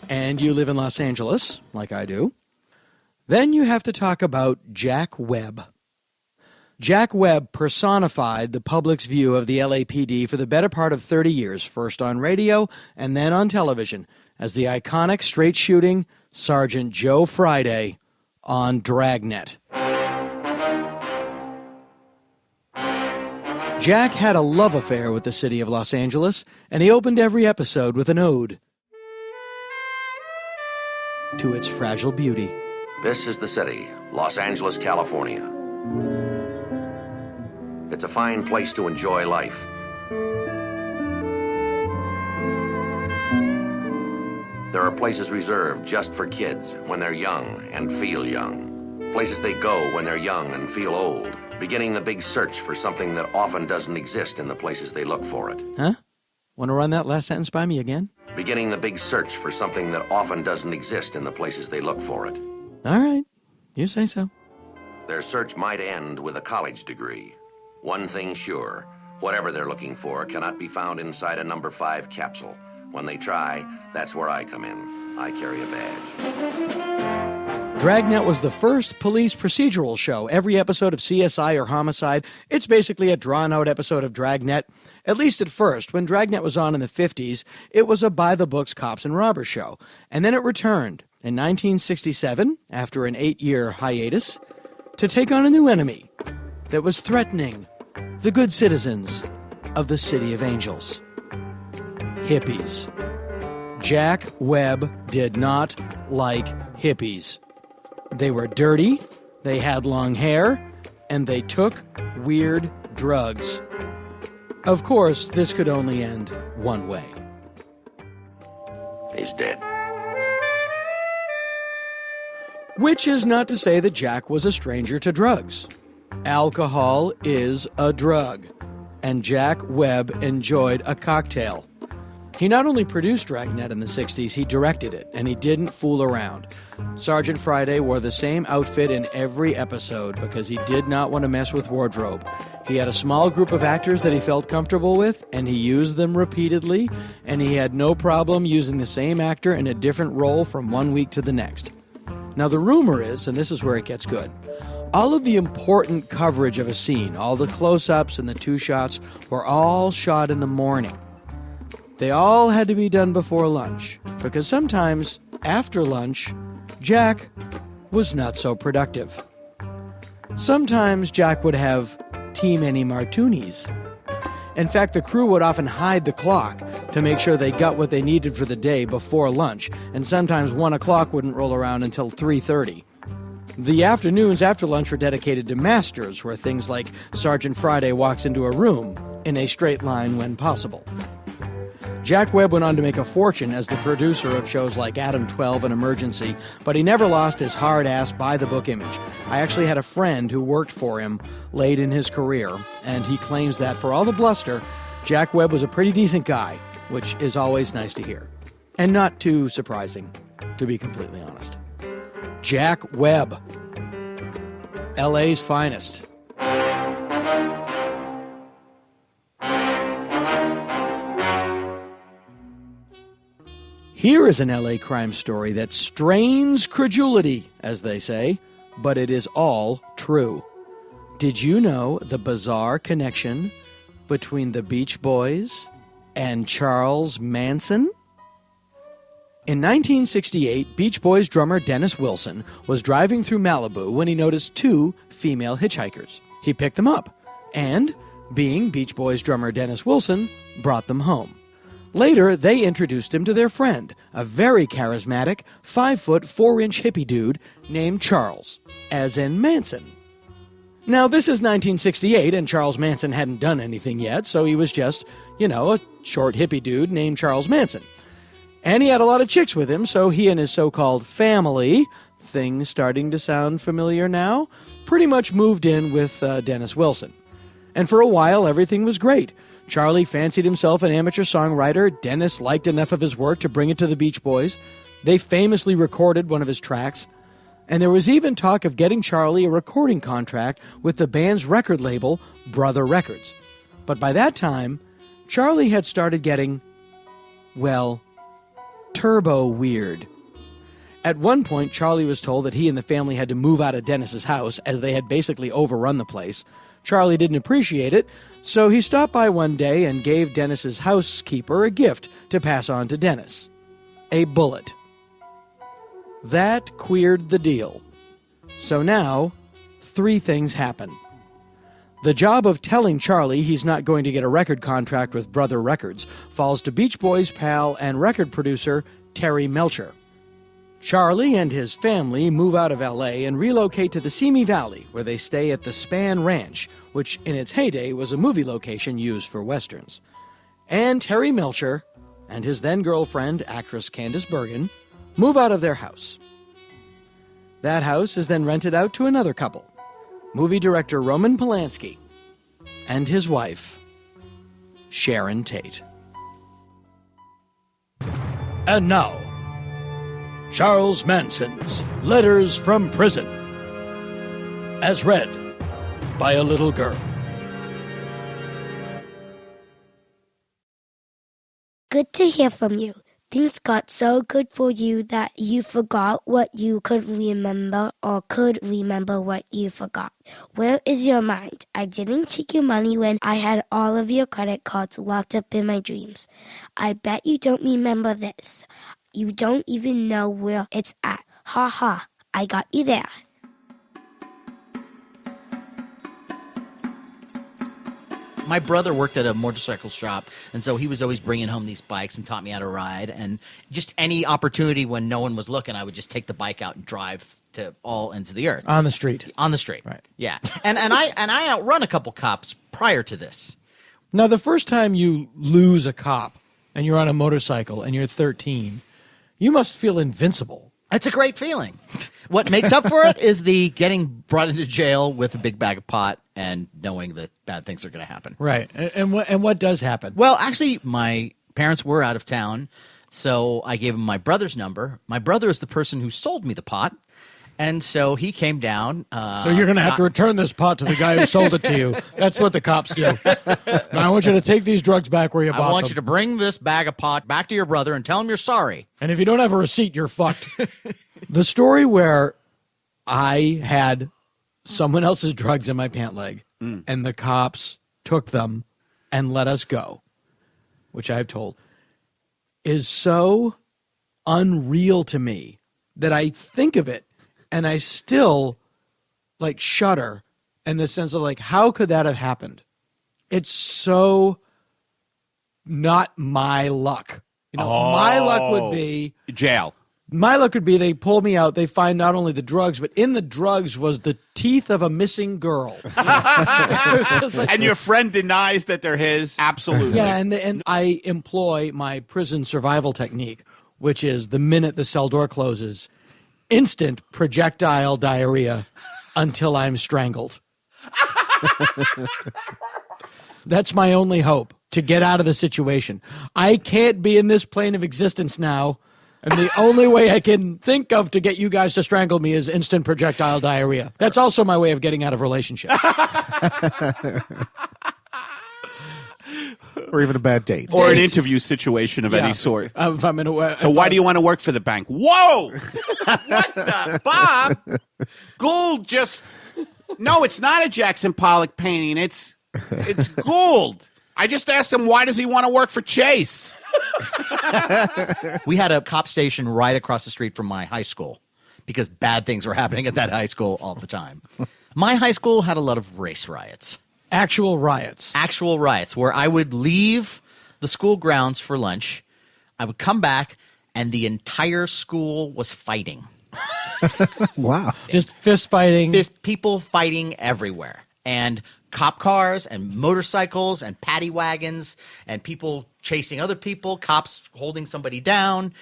and you live in Los Angeles, like I do, then you have to talk about Jack Webb. Jack Webb personified the public's view of the LAPD for the better part of 30 years, first on radio and then on television, as the iconic straight-shooting Sergeant Joe Friday on Dragnet. Jack had a love affair with the city of Los Angeles, and he opened every episode with an ode to its fragile beauty. This is the city, Los Angeles, California. It's a fine place to enjoy life. There are places reserved just for kids when they're young and feel young. Places they go when they're young and feel old, beginning the big search for something that often doesn't exist in the places they look for it. Huh? Want to run that last sentence by me again? Beginning the big search for something that often doesn't exist in the places they look for it. All right. You say so. Their search might end with a college degree. One thing sure, whatever they're looking for cannot be found inside a number 5 capsule. When they try, that's where I come in. I carry a badge. Dragnet was the first police procedural show. Every episode of CSI or Homicide, it's basically a drawn-out episode of Dragnet. At least at first. When Dragnet was on in the 50s, it was a by-the-books cops and robbers show. And then it returned in 1967, after an 8-year hiatus, to take on a new enemy that was threatening the good citizens of the City of Angels. Hippies. Jack Webb did not like hippies. They were dirty, they had long hair, and they took weird drugs. Of course, this could only end one way. He's dead. Which is not to say that Jack was a stranger to drugs. Alcohol is a drug, and Jack Webb enjoyed a cocktail. He not only produced Dragnet in the 60s, he directed it, and he didn't fool around. Sergeant Friday wore the same outfit in every episode because he did not want to mess with wardrobe. He had a small group of actors that he felt comfortable with, and he used them repeatedly, and he had no problem using the same actor in a different role from one week to the next. Now the rumor is, and this is where it gets good, all of the important coverage of a scene, all the close-ups and the two shots, were all shot in the morning. They all had to be done before lunch, because sometimes, after lunch, Jack was not so productive. Sometimes Jack would have too many martinis. In fact, the crew would often hide the clock to make sure they got what they needed for the day before lunch, and sometimes 1 o'clock wouldn't roll around until 3:30. The afternoons after lunch were dedicated to masters, where things like Sergeant Friday walks into a room in a straight line when possible. Jack Webb went on to make a fortune as the producer of shows like Adam 12 and Emergency, but he never lost his hard-ass, by-the-book image. I actually had a friend who worked for him late in his career, and he claims that for all the bluster, Jack Webb was a pretty decent guy, which is always nice to hear. And not too surprising, to be completely honest. Jack Webb, LA's finest. Here is an LA crime story that strains credulity, as they say, but it is all true. Did you know the bizarre connection between the Beach Boys and Charles Manson? In 1968, Beach Boys drummer Dennis Wilson was driving through Malibu when he noticed two female hitchhikers. He picked them up and, being Beach Boys drummer Dennis Wilson, brought them home. Later, they introduced him to their friend, a very charismatic, 5-foot, 4-inch hippie dude named Charles, as in Manson. Now, this is 1968, and Charles Manson hadn't done anything yet, so he was just, a short hippie dude named Charles Manson. And he had a lot of chicks with him, so he and his so-called family, things starting to sound familiar now, pretty much moved in with Dennis Wilson. And for a while, everything was great. Charlie fancied himself an amateur songwriter. Dennis liked enough of his work to bring it to the Beach Boys. They famously recorded one of his tracks. And there was even talk of getting Charlie a recording contract with the band's record label, Brother Records. But by that time, Charlie had started getting, turbo weird. At one point, Charlie was told that he and the family had to move out of Dennis's house as they had basically overrun the place. Charlie didn't appreciate it, so he stopped by one day and gave Dennis's housekeeper a gift to pass on to Dennis. A bullet. That queered the deal. So now, 3 things happen. The job of telling Charlie he's not going to get a record contract with Brother Records falls to Beach Boys pal and record producer Terry Melcher. Charlie and his family move out of L.A. and relocate to the Simi Valley, where they stay at the Span Ranch, which in its heyday was a movie location used for westerns. And Terry Melcher and his then-girlfriend, actress Candice Bergen, move out of their house. That house is then rented out to another couple, movie director Roman Polanski and his wife, Sharon Tate. And now, Charles Manson's Letters from Prison, as read by a little girl. Good to hear from you. Things got so good for you that you forgot what you could remember or could remember what you forgot. Where is your mind? I didn't take your money when I had all of your credit cards locked up in my dreams. I bet you don't remember this. You don't even know where it's at. Ha ha, I got you there. My brother worked at a motorcycle shop, and so he was always bringing home these bikes and taught me how to ride. And just any opportunity when no one was looking, I would just take the bike out and drive to all ends of the earth. On the street. On the street. Right. Yeah. And I outrun a couple cops prior to this. Now, the first time you lose a cop and you're on a motorcycle and you're 13, you must feel invincible. It's a great feeling. What makes up for it is the getting brought into jail with a big bag of pot and knowing that bad things are going to happen. Right. And what does happen? Well, actually, my parents were out of town, so I gave him my brother's number. My brother is the person who sold me the pot. And so he came down. So you're going to have to return this pot to the guy who sold it to you. That's what the cops do. Now, I want you to take these drugs back where you bought them. I want you to bring this bag of pot back to your brother and tell him you're sorry. And if you don't have a receipt, you're fucked. The story where I had someone else's drugs in my pant leg and the cops took them and let us go, which I've told, is so unreal to me that I think of it and I still like shudder in the sense of like, how could that have happened? It's so not my luck. You know, my luck would be jail. My luck would be they pull me out, they find not only the drugs, but in the drugs was the teeth of a missing girl. And your friend denies that they're his? Absolutely. Yeah, and I employ my prison survival technique, which is the minute the cell door closes, instant projectile diarrhea until I'm strangled. That's my only hope, to get out of the situation. I can't be in this plane of existence now, and the only way I can think of to get you guys to strangle me is instant projectile diarrhea. That's also my way of getting out of relationships. Or even a bad date. Or an interview situation of any sort. If I'm in a, so why do you want to work for the bank? Whoa! What the? Bob? Gould just... No, it's not a Jackson Pollock painting. It's Gould. I just asked him, why does he want to work for Chase? We had a cop station right across the street from my high school because bad things were happening at that high school all the time. My high school had a lot of race riots. Actual riots. Actual riots where I would leave the school grounds for lunch. I would come back and the entire school was fighting. Wow. Just fist fighting. Just people fighting everywhere. And cop cars and motorcycles and paddy wagons and people chasing other people, cops holding somebody down.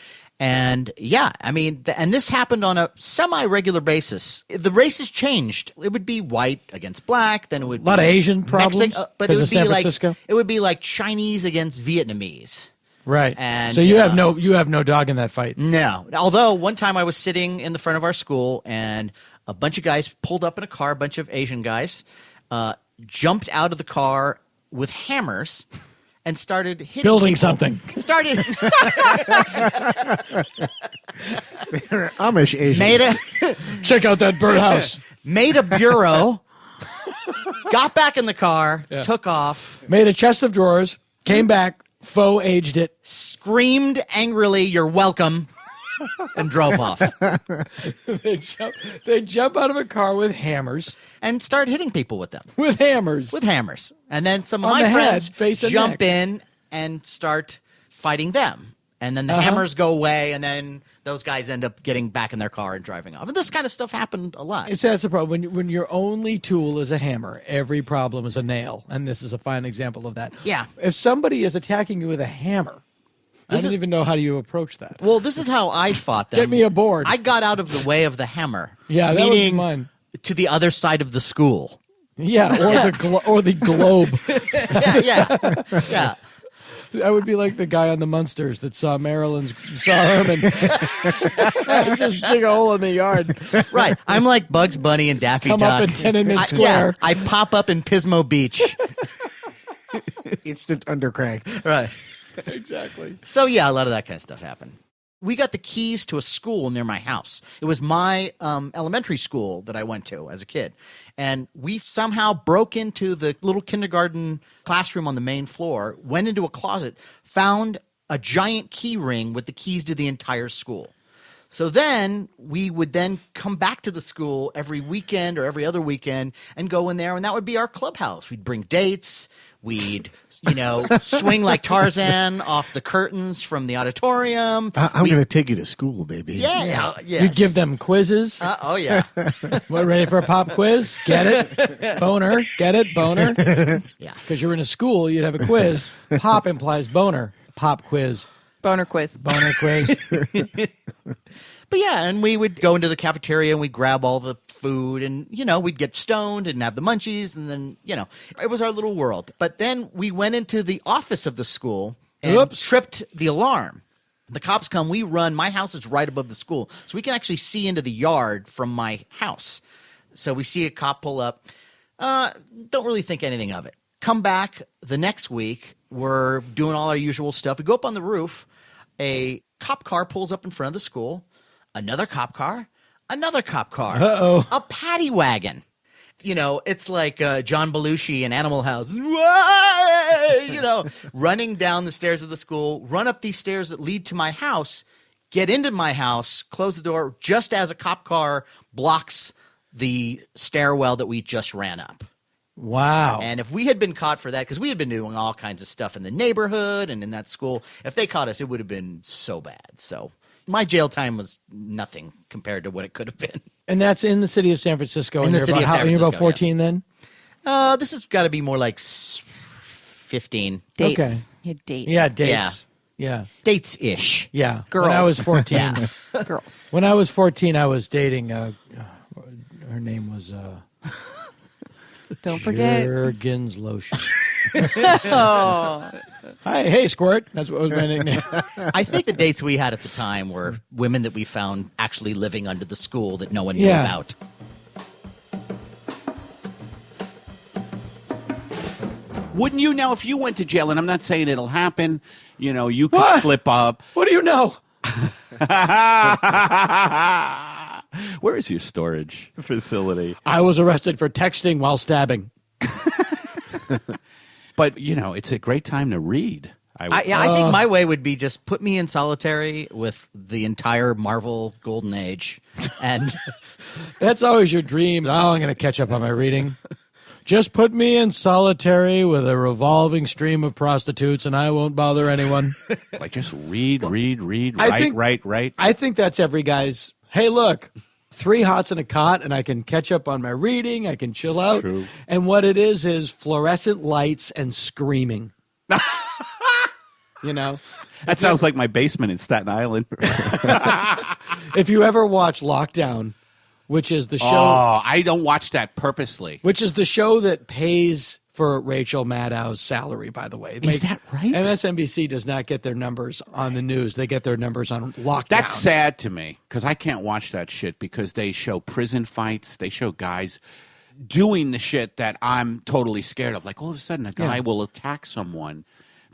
And yeah, I mean, and this happened on a semi-regular basis. The races changed. It would be white against black, then it would be a lot of Asian problems, but it would be San like Francisco? It would be like Chinese against Vietnamese. Right. And so you have no dog in that fight. No. Although one time I was sitting in the front of our school and a bunch of guys pulled up in a car, a bunch of Asian guys, jumped out of the car with hammers and started hitting building people. Something. Started Amish Asians. Check out that birdhouse. Made a bureau, got back in the car, took off, made a chest of drawers, came back, faux aged it, screamed angrily, "You're welcome," and drove off. They jump out of a car with hammers and start hitting people with them. With hammers. And then some of On my the friends head, face and jump neck. in and start fighting them. And then the hammers go away, and then those guys end up getting back in their car and driving off. And this kind of stuff happened a lot. That's the problem. When your only tool is a hammer, every problem is a nail. And this is a fine example of that. Yeah. If somebody is attacking you with a hammer, I don't even know how do you approach that. Well, this is how I fought them. Get me aboard. I got out of the way of the hammer. Yeah, that meaning was mine. To the other side of the school. Yeah, or the globe. Yeah. I would be like the guy on the Munsters that saw Herman just dig a hole in the yard. Right. I'm like Bugs Bunny and Daffy Come Duck. up in Tiananmen Square. I pop up in Pismo Beach. Instant undercranked. Right. Exactly. So yeah, a lot of that kind of stuff happened. We got the keys to a school near my house. It was my elementary school that I went to as a kid. And we somehow broke into the little kindergarten classroom on the main floor, went into a closet, found a giant key ring with the keys to the entire school. So then we would then come back to the school every weekend or every other weekend and go in there, and that would be our clubhouse. We'd bring dates. We'd, swing like Tarzan off the curtains from the auditorium. I'm going to take you to school, baby. Yeah. Yes. You give them quizzes. Oh, yeah. What, ready for a pop quiz? Get it? Boner. Get it? Boner. Yeah. Because you're in a school, you'd have a quiz. Pop implies boner. Pop quiz. Boner quiz. Boner quiz. But yeah, and we would go into the cafeteria and we'd grab all the food and, we'd get stoned and have the munchies and then, it was our little world. But then we went into the office of the school and tripped the alarm. The cops come, we run. My house is right above the school, so we can actually see into the yard from my house. So we see a cop pull up. Don't really think anything of it. Come back the next week. We're doing all our usual stuff. We go up on the roof. A cop car pulls up in front of the school. Another cop car. Another cop car. Uh-oh. A paddy wagon. It's like John Belushi in Animal House. Running down the stairs of the school, run up these stairs that lead to my house, get into my house, close the door just as a cop car blocks the stairwell that we just ran up. Wow. And if we had been caught for that, because we had been doing all kinds of stuff in the neighborhood and in that school, if they caught us, it would have been so bad. So my jail time was nothing compared to what it could have been. And that's in the city of San Francisco. In the city of San Francisco, You're about 14 then? This has got to be more like 15. Dates. Okay. Yeah, dates. Yeah, dates. Yeah. Dates-ish. Yeah. Girls. When I was 14. Yeah. Girls. When I was 14, I was dating, her name was Don't forget. Jergens Lotion. Oh. Hi, hey, Squirt. That's what was my nickname. I think the dates we had at the time were women that we found actually living under the school that no one knew about. Wouldn't you now if you went to jail? And I'm not saying it'll happen. You could slip up. What do you know? Where is your storage facility? I was arrested for texting while stabbing. But, it's a great time to read. I think my way would be just put me in solitary with the entire Marvel Golden Age. And that's always your dream. Oh, I'm going to catch up on my reading. Just put me in solitary with a revolving stream of prostitutes and I won't bother anyone. Like just read, write. I think that's every guy's, hey, look, 3 hots and a cot and I can catch up on my reading. I can chill out. True. And what it is fluorescent lights and screaming. That sounds like my basement in Staten Island. If you ever watch Lockdown, which is the show. Oh, I don't watch that purposely. Which is the show that pays for Rachel Maddow's salary, by the way. Is that right? MSNBC does not get their numbers on the news. They get their numbers on Lockdown. That's sad to me because I can't watch that shit because they show prison fights. They show guys doing the shit that I'm totally scared of. Like all of a sudden a guy will attack someone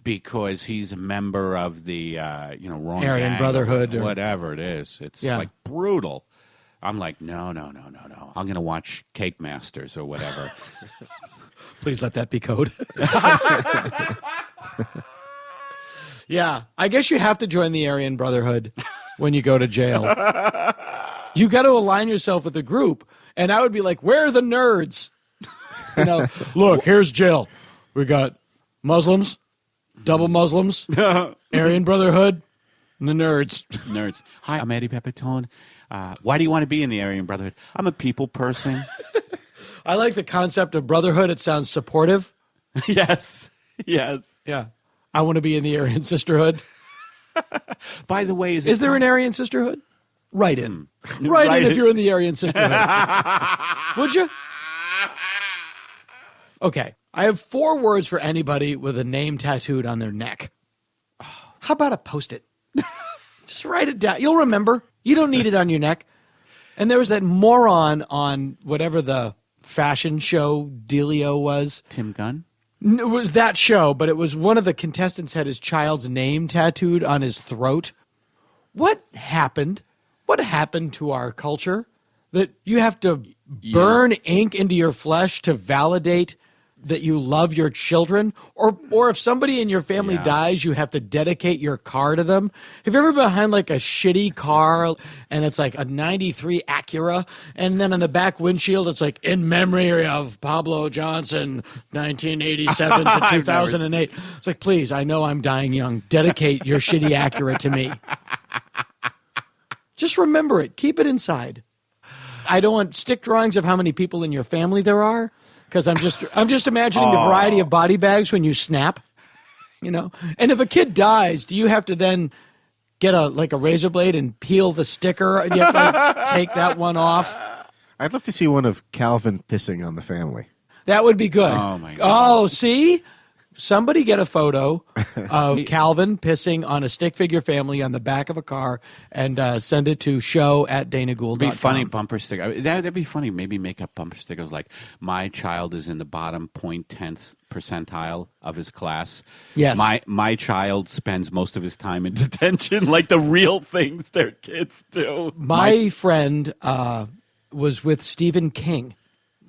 because he's a member of the wrong Aryan gang Brotherhood or whatever it is. It's like brutal. I'm like, no. I'm going to watch Cake Masters or whatever. Please let that be code. Yeah. I guess you have to join the Aryan Brotherhood when you go to jail. You got to align yourself with a group. And I would be like, where are the nerds? Look, here's jail. We got Muslims, double Muslims, Aryan Brotherhood, and the nerds. Nerds. Hi, I'm Eddie Pepitone. Why do you want to be in the Aryan Brotherhood? I'm a people person. I like the concept of brotherhood. It sounds supportive. Yes. Yeah. I want to be in the Aryan Sisterhood. By the way, is there an Aryan Sisterhood? Write in. Write in if you're in the Aryan Sisterhood. Would you? Okay. I have 4 words for anybody with a name tattooed on their neck. How about a Post-it? Just write it down. You'll remember. You don't need it on your neck. And there was that moron on whatever the fashion show dealio was. Tim Gunn? It was that show, but it was one of the contestants had his child's name tattooed on his throat. What happened? What happened to our culture that you have to burn ink into your flesh to validate that you love your children, or if somebody in your family dies, you have to dedicate your car to them. Have you ever been behind like a shitty car and it's like a 93 Acura, and then on the back windshield it's like, in memory of Pablo Johnson, 1987 to 2008. It's like, please, I know I'm dying young. Dedicate your shitty Acura to me. Just remember it. Keep it inside. I don't want stick drawings of how many people in your family there are, because I'm just imagining the variety of body bags when you snap, you know. And if a kid dies, do you have to then get a razor blade and peel the sticker, and you have to take that one off? I'd love to see one of Calvin pissing on the family. That would be good. Oh my God. Oh, see? Somebody get a photo of Calvin pissing on a stick figure family on the back of a car and send it to show@danagould.com. It'd be funny bumper sticker. That'd be funny. Maybe make up bumper stickers like, my child is in the bottom 0.10th percentile of his class. Yes. My child spends most of his time in detention, like the real things their kids do. My friend was with Stephen King,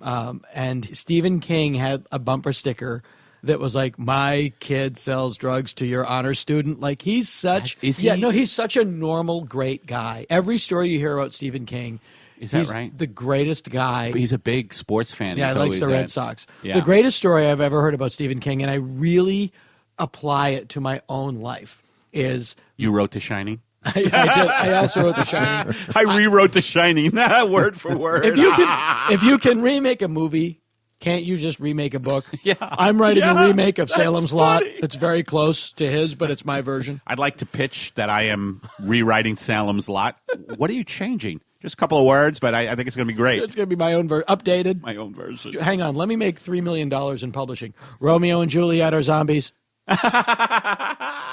and Stephen King had a bumper sticker that was like, my kid sells drugs to your honor student. Like, he's such he's such a normal, great guy. Every story you hear about Stephen King, is that he's right? The greatest guy. But he's a big sports fan. Yeah, he likes the Red Sox. Yeah. The greatest story I've ever heard about Stephen King, and I really apply it to my own life, is You wrote The Shining? I did. I also wrote The Shining. I rewrote The Shining, word for word. If you can remake a movie, can't you just remake a book? Yeah. I'm writing a remake of that's Salem's Lot. It's very close to his, but it's my version. I'd like to pitch that I am rewriting Salem's Lot. What are you changing? Just a couple of words, but I think it's going to be great. It's going to be my own updated. My own version. Hang on. Let me make $3 million in publishing. Romeo and Juliet are zombies.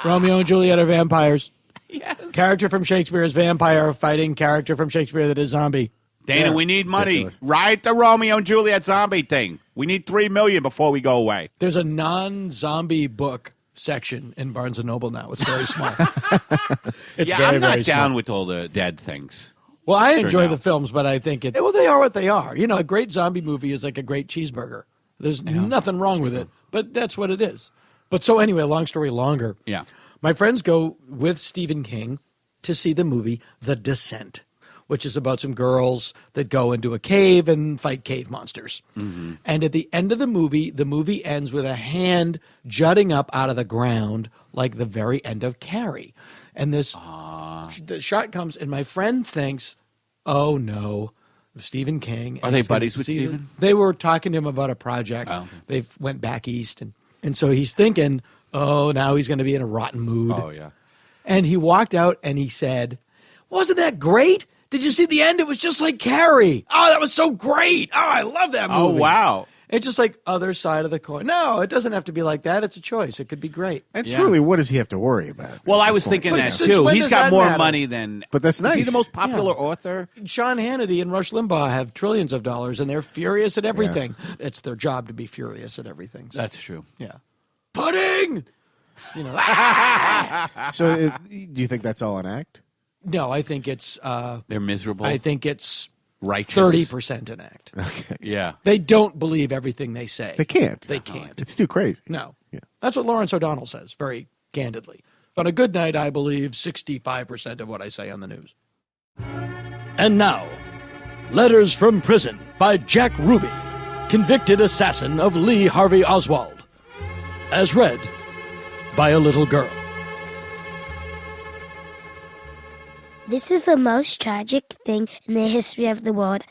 Romeo and Juliet are vampires. Yes. Character from Shakespeare is vampire fighting character from Shakespeare that is zombie. Dana, Yeah. we need money. Ridiculous. Write the Romeo and Juliet zombie thing. We need $3 million before we go away. There's a non-zombie book section in Barnes & Noble now. It's very small. It's Yeah, very, I'm not very down small. with all the dead things. Well, I Sure enjoy now. the films, but I think they are what they are. You know, a great zombie movie is like a great cheeseburger. There's nothing wrong with it, but that's what it is. But so anyway, long story longer. Yeah. My friends go with Stephen King to see the movie The Descent, which is about some girls that go into a cave and fight cave monsters. Mm-hmm. And at the end of the movie ends with a hand jutting up out of the ground like the very end of Carrie. And the shot comes, and my friend thinks, oh no, Stephen King. Are they buddies with Stephen? They were talking to him about a project. Oh, okay. They went back east, and so he's thinking, oh, now he's going to be in a rotten mood. Oh, yeah. And he walked out and he said, wasn't that great? Did you see the end? It was just like Carrie. Oh, that was so great. Oh, I love that movie. Oh, wow. It's just like other side of the coin. No, it doesn't have to be like that. It's a choice. It could be great. And Yeah. truly, what does he have to worry about? Well, at I this was point? thinking But that since too. when He's does got that more matter? money than. But that's Is he nice. the most popular author? Sean Hannity and Rush Limbaugh have trillions of dollars, and they're furious at everything. It's their job to be furious at everything. So, That's true. yeah. Pudding! You know, So, do you think that's all an act? no, I think it's They're miserable. I think it's righteous. 30% an act. Yeah. They don't believe everything they say. They can't. They can't. It's too crazy. No. Yeah. That's what Lawrence O'Donnell says, very candidly. On a good night, I believe 65% of what I say on the news. And now, Letters from Prison by Jack Ruby, convicted assassin of Lee Harvey Oswald. As read by a little girl. This is the most tragic thing in the history of the world.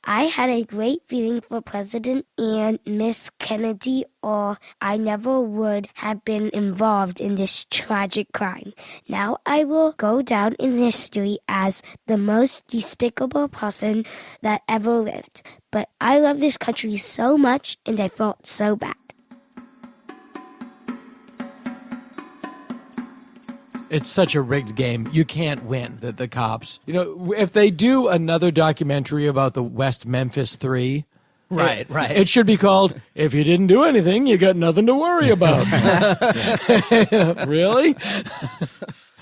I had a great feeling for President and Miss Kennedy, or I never would have been involved in this tragic crime. Now I will go down in history as the most despicable person that ever lived. But I love this country so much, and I felt so bad. It's such a rigged game. You can't win, the cops. You know, if they do another documentary about the West Memphis Three, Right. it should be called, If You Didn't Do Anything, You Got Nothing to Worry About. Really?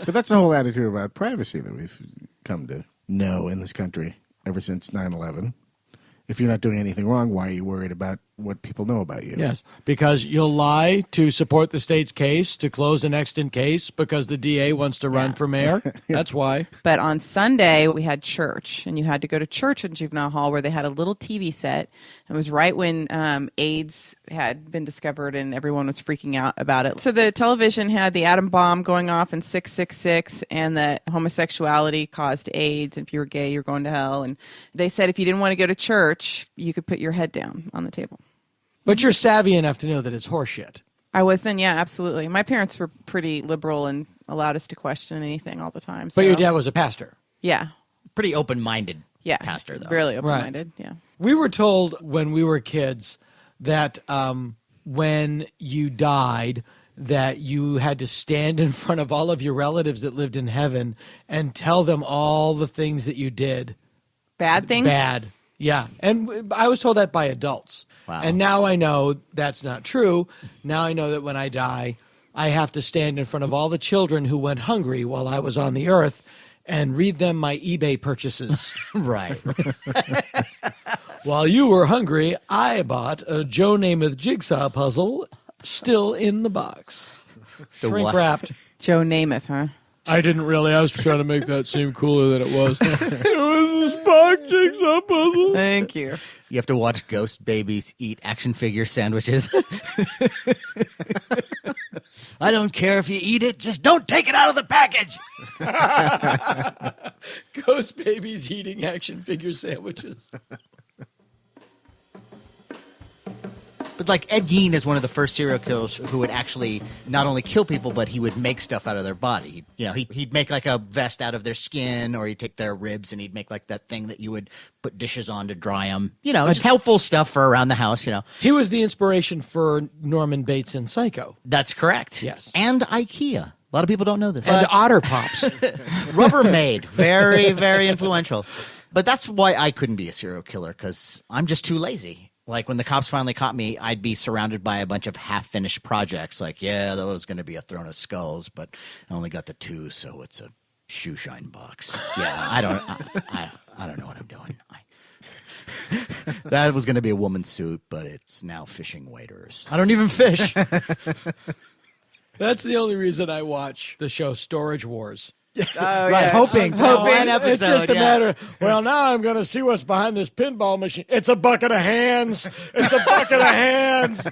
But that's the whole attitude about privacy that we've come to know in this country ever since 9/11. If you're not doing anything wrong, why are you worried about what people know about you. Yes, because you'll lie to support the state's case, to close an extant case because the DA wants to run for mayor. That's why. But on Sunday, we had church, and you had to go to church in juvenile hall where they had a little TV set. It was right when AIDS had been discovered and everyone was freaking out about it. So the television had the atom bomb going off in 666 and that homosexuality caused AIDS, and if you were gay, you're going to hell. And they said if you didn't want to go to church, you could put your head down on the table. But you're savvy enough to know that it's horseshit. I was then, yeah, absolutely. My parents were pretty liberal and allowed us to question anything all the time. But your dad was a pastor. Yeah. Pretty open-minded Yeah. pastor, though. Really open-minded, yeah. We were told when we were kids that when you died, that you had to stand in front of all of your relatives that lived in heaven and tell them all the things that you did. Bad things? Bad, yeah. And I was told that by adults. Wow. And now I know that's not true. Now I know that when I die, I have to stand in front of all the children who went hungry while I was on the earth and read them my eBay purchases. Right. While you were hungry, I bought a Joe Namath jigsaw puzzle still in the box. Shrink wrapped. Joe Namath, huh? I didn't really. I was trying to make that seem cooler than it was. It was a Spock jigsaw puzzle. Thank you. You have to watch ghost babies eat action figure sandwiches. I don't care if you eat it, just don't take it out of the package. Ghost babies eating action figure sandwiches. But like Ed Gein is one of the first serial killers who would actually not only kill people, but he would make stuff out of their body. You know, he'd make like a vest out of their skin, or he'd take their ribs and he'd make like that thing that you would put dishes on to dry them. You know, it's helpful stuff for around the house, you know. He was the inspiration for Norman Bates in Psycho. That's correct. Yes. And IKEA. A lot of people don't know this. And Otter Pops. Rubbermaid. Very, very influential. But that's why I couldn't be a serial killer, because I'm just too lazy. Like, when the cops finally caught me, I'd be surrounded by a bunch of half-finished projects. Like, yeah, that was going to be a throne of skulls, but I only got the 2, so it's a shoe shine box. Yeah, I don't know what I'm doing. That was going to be a woman's suit, but it's now fishing waders. I don't even fish. That's the only reason I watch the show Storage Wars. Right, hoping one episode. It's just a matter. Well, now I'm going to see what's behind this pinball machine. It's a bucket of hands. It's a bucket of hands.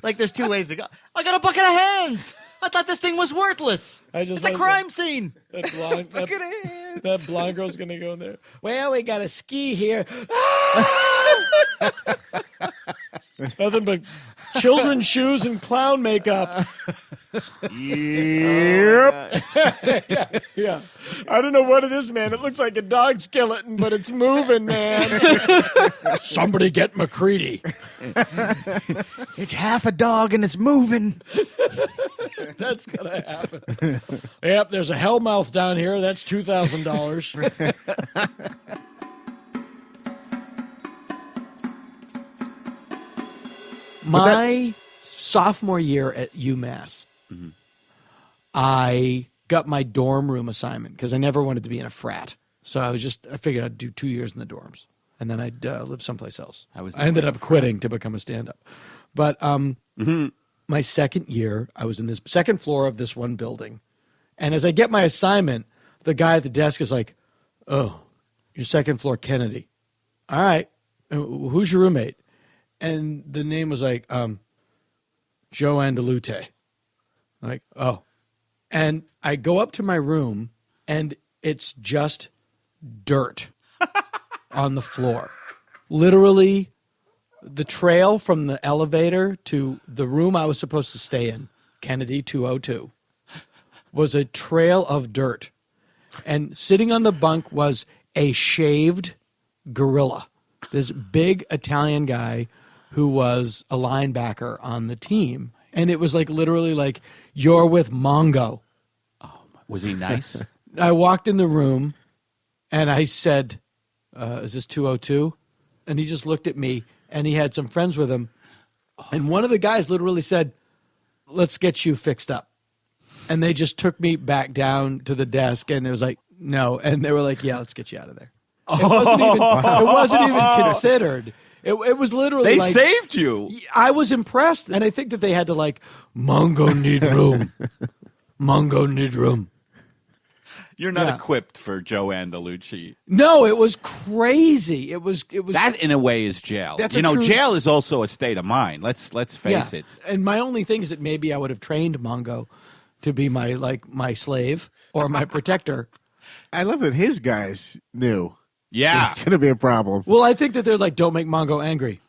Like, there's 2 ways to go. I got a bucket of hands. I thought this thing was worthless. It's a crime scene. That blonde girl's going to go in there. Well, we got a ski here. Nothing but children's shoes and clown makeup. Yep. Yeah. I don't know what it is, man. It looks like a dog skeleton, but it's moving, man. Somebody get McCready. It's half a dog and it's moving. That's going to happen. Yep, there's a hellmouth down here. That's $2,000. My sophomore year at UMass, I got my dorm room assignment because I never wanted to be in a frat. So I figured I'd do 2 years in the dorms, and then I'd live someplace else. I ended up quitting to become a stand-up. But my second year, I was in this second floor of this one building, and as I get my assignment, the guy at the desk is like, "Oh, you're second floor Kennedy. All right, who's your roommate?" And the name was like, Joe Andalute. Like, oh. And I go up to my room, and it's just dirt on the floor. Literally, the trail from the elevator to the room I was supposed to stay in, Kennedy 202, was a trail of dirt. And sitting on the bunk was a shaved gorilla, this big Italian guy who was a linebacker on the team. And it was like literally like, you're with Mongo. Oh, was he nice? I walked in the room and I said, is this 202? And he just looked at me, and he had some friends with him. And one of the guys literally said, let's get you fixed up. And they just took me back down to the desk, and it was like, no. And they were like, yeah, let's get you out of there. It wasn't even considered. It was literally They like, saved you. I was impressed, and I think that they had to like, Mongo need room. Mongo need room. You're not equipped for Joe Andalucci. No, it was crazy. It was That, in a way, is jail. That's you know, true... jail is also a state of mind. Let's face it. And my only thing is that maybe I would have trained Mongo to be my slave or my protector. I love that his guys knew. Yeah. It's going to be a problem. Well, I think that they're like, don't make Mongo angry.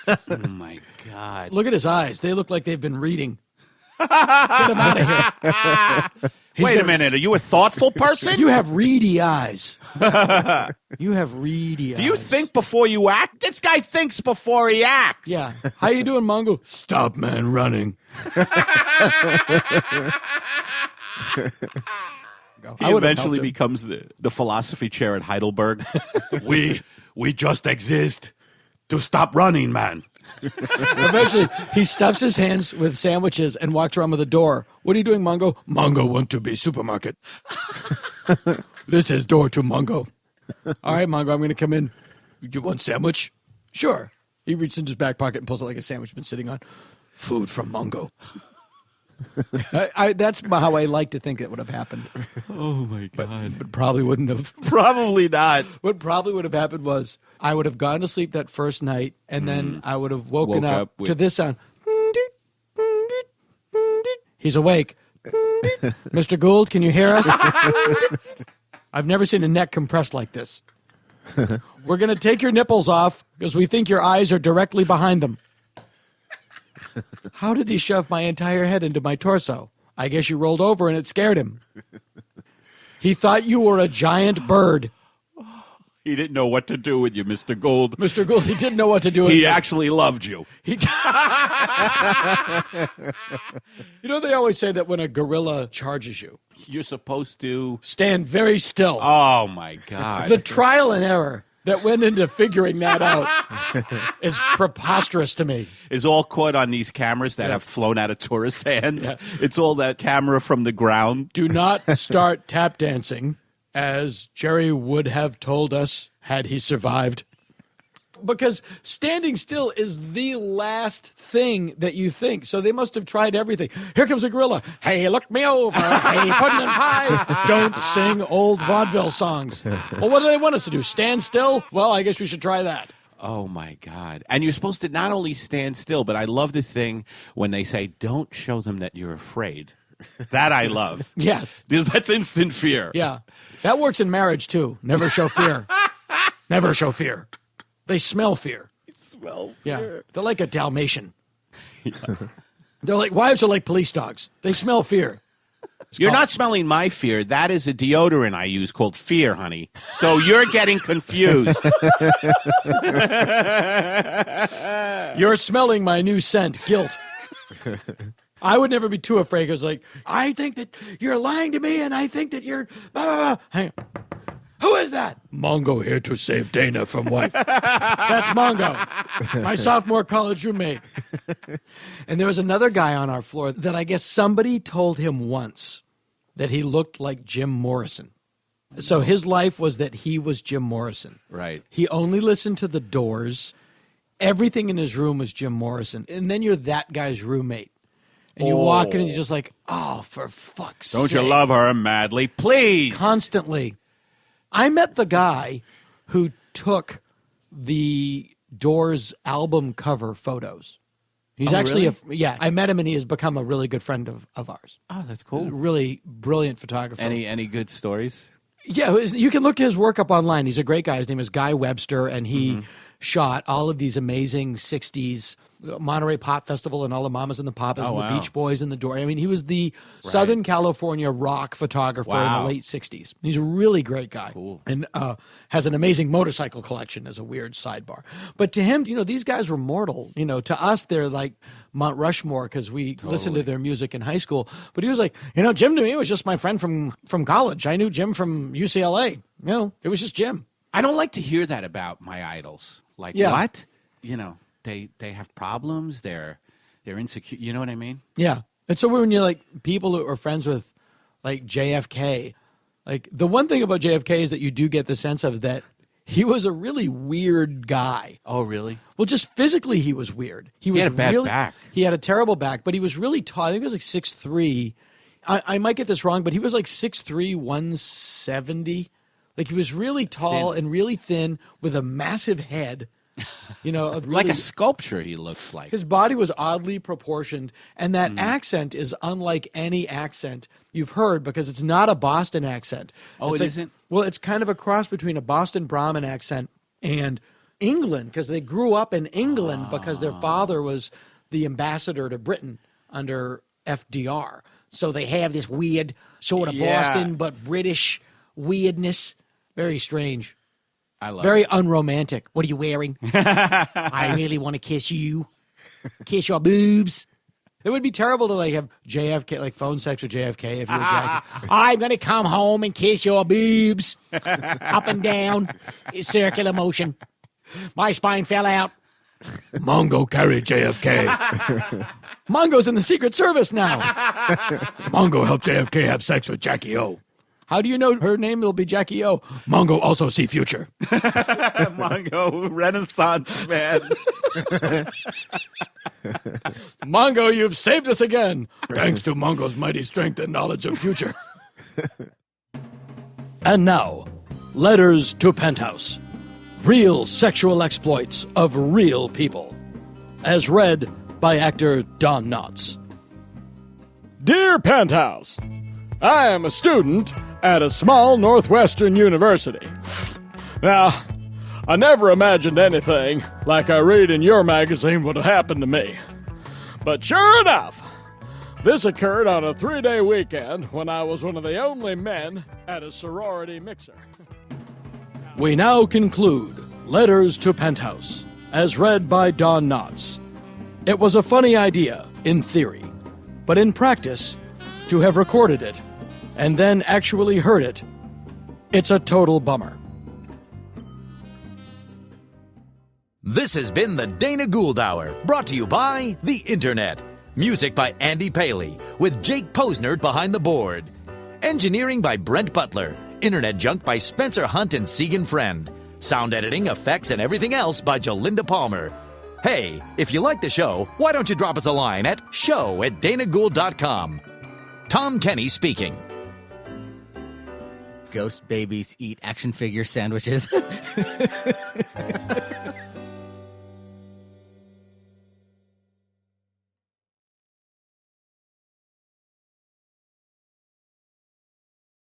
Oh, my God. Look at his eyes. They look like they've been reading. Get him out of here. Wait a minute. Are you a thoughtful person? You have reedy eyes. You have reedy eyes. Do you think before you act? This guy thinks before he acts. Yeah. How you doing, Mongo? Stop, man, running. He eventually becomes the philosophy chair at Heidelberg. we just exist to stop running, man. Eventually, he stuffs his hands with sandwiches and walks around with a door. What are you doing, Mongo? Mongo want to be supermarket. This is door to Mongo. All right, Mongo, I'm going to come in. You want sandwich? Sure. He reaches into his back pocket and pulls out like a sandwich been sitting on. Food from Mongo. That's how I like to think it would have happened. Oh, my God. But probably wouldn't have. Probably not. What probably would have happened was I would have gone to sleep that first night, and then I would have woken up to this sound. He's awake. Mr. Gould, can you hear us? I've never seen a neck compressed like this. We're going to take your nipples off because we think your eyes are directly behind them. How did he shove my entire head into my torso? I guess you rolled over and it scared him. He thought you were a giant bird. He didn't know what to do with you, Mr. Gould. Mr. Gould, he didn't know what to do with you. He actually loved you. You know, they always say that when a gorilla charges you, you're supposed to stand very still. Oh, my God. The trial and error that went into figuring that out is preposterous to me. Is all caught on these cameras that have flown out of tourists' hands. Yeah. It's all that camera from the ground. Do not start tap dancing, as Jerry would have told us had he survived. Because standing still is the last thing that you think. So they must have tried everything. Here comes a gorilla. Hey, look me over. Hey, pudding and pie. Don't sing old vaudeville songs. Well, what do they want us to do? Stand still? Well, I guess we should try that. Oh, my God. And you're supposed to not only stand still, but I love the thing when they say, don't show them that you're afraid. That I love. Yes. Because that's instant fear. Yeah. That works in marriage, too. Never show fear. Never show fear. They smell fear. They smell fear. Yeah. They're like a Dalmatian. Yeah. They're like, wives are like police dogs. They smell fear. You're not smelling my fear. That is a deodorant I use called Fear, honey. So you're getting confused. You're smelling my new scent, guilt. I would never be too afraid because, like, I think that you're lying to me and I think that you're... Blah, blah, blah. Hang on. Who is that? Mongo here to save Dana from wife. That's Mongo, my sophomore college roommate. And there was another guy on our floor that I guess somebody told him once that he looked like Jim Morrison. So his life was that he was Jim Morrison. Right. He only listened to the Doors. Everything in his room was Jim Morrison. And then you're that guy's roommate. And you walk in and you're just like, oh, for fuck's sake. Don't you love her madly? Please. Constantly. I met the guy who took the Doors album cover photos. He's actually, really? I met him and he has become a really good friend of ours. Oh, that's cool. A really brilliant photographer. Any good stories? Yeah, you can look his work up online. He's a great guy. His name is Guy Webster, and he shot all of these amazing 60s Monterey Pop Festival and all the Mamas and the Papas and the Beach Boys and the Door. I mean, he was the Southern California rock photographer in the late 60s. He's a really great guy. Cool. And has an amazing motorcycle collection as a weird sidebar. But to him, these guys were mortal. To us, they're like Mount Rushmore because we listened to their music in high school. But he was like, Jim to me was just my friend from college. I knew Jim from UCLA. It was just Jim. I don't like to hear that about my idols. Like, what? They have problems. They're insecure. You know what I mean? Yeah. And so when you're like people who are friends with like JFK, like the one thing about JFK is that you do get the sense of that he was a really weird guy. Oh, really? Well, just physically, he was weird. He had a bad really, back. He had a terrible back, but he was really tall. I think he was like 6'3". I might get this wrong, but he was like 6'3", 170. Like he was really tall and really thin with a massive head. You know, Like a sculpture he looks like. His body was oddly proportioned, and that accent is unlike any accent you've heard because it's not a Boston accent. Oh, It's it like- isn't? Well, it's kind of a cross between a Boston Brahmin accent and England because they grew up in England because their father was the ambassador to Britain under FDR. So they have this weird sort of Boston but British weirdness. Very strange. I love Very it. unromantic. What are you wearing? I really want to kiss you. Kiss your boobs. It would be terrible to like have JFK, like phone sex with JFK if you were Jackie. I'm going to come home and kiss your boobs. Up and down. Circular motion. My spine fell out. Mongo carried JFK. Mongo's in the Secret Service now. Mongo helped JFK have sex with Jackie O. How do you know her name will be Jackie O? Mongo also see future. Mongo, Renaissance man. Mongo, you've saved us again. Thanks to Mongo's mighty strength and knowledge of future. And now, Letters to Penthouse. Real sexual exploits of real people. As read by actor Don Knotts. Dear Penthouse, I am a student at a small Northwestern university. Now, I never imagined anything like I read in your magazine would have happened to me. But sure enough, this occurred on a 3-day weekend when I was one of the only men at a sorority mixer. We now conclude Letters to Penthouse, as read by Don Knotts. It was a funny idea, in theory, but in practice, to have recorded it and then actually heard it, it's a total bummer. This has been the Dana Gould Hour, brought to you by the Internet. Music by Andy Paley, with Jake Posner behind the board. Engineering by Brent Butler. Internet junk by Spencer Hunt and Segan Friend. Sound editing, effects, and everything else by Jolinda Palmer. Hey, if you like the show, why don't you drop us a line at show@danagould.com. Tom Kenny speaking. Ghost babies eat action figure sandwiches.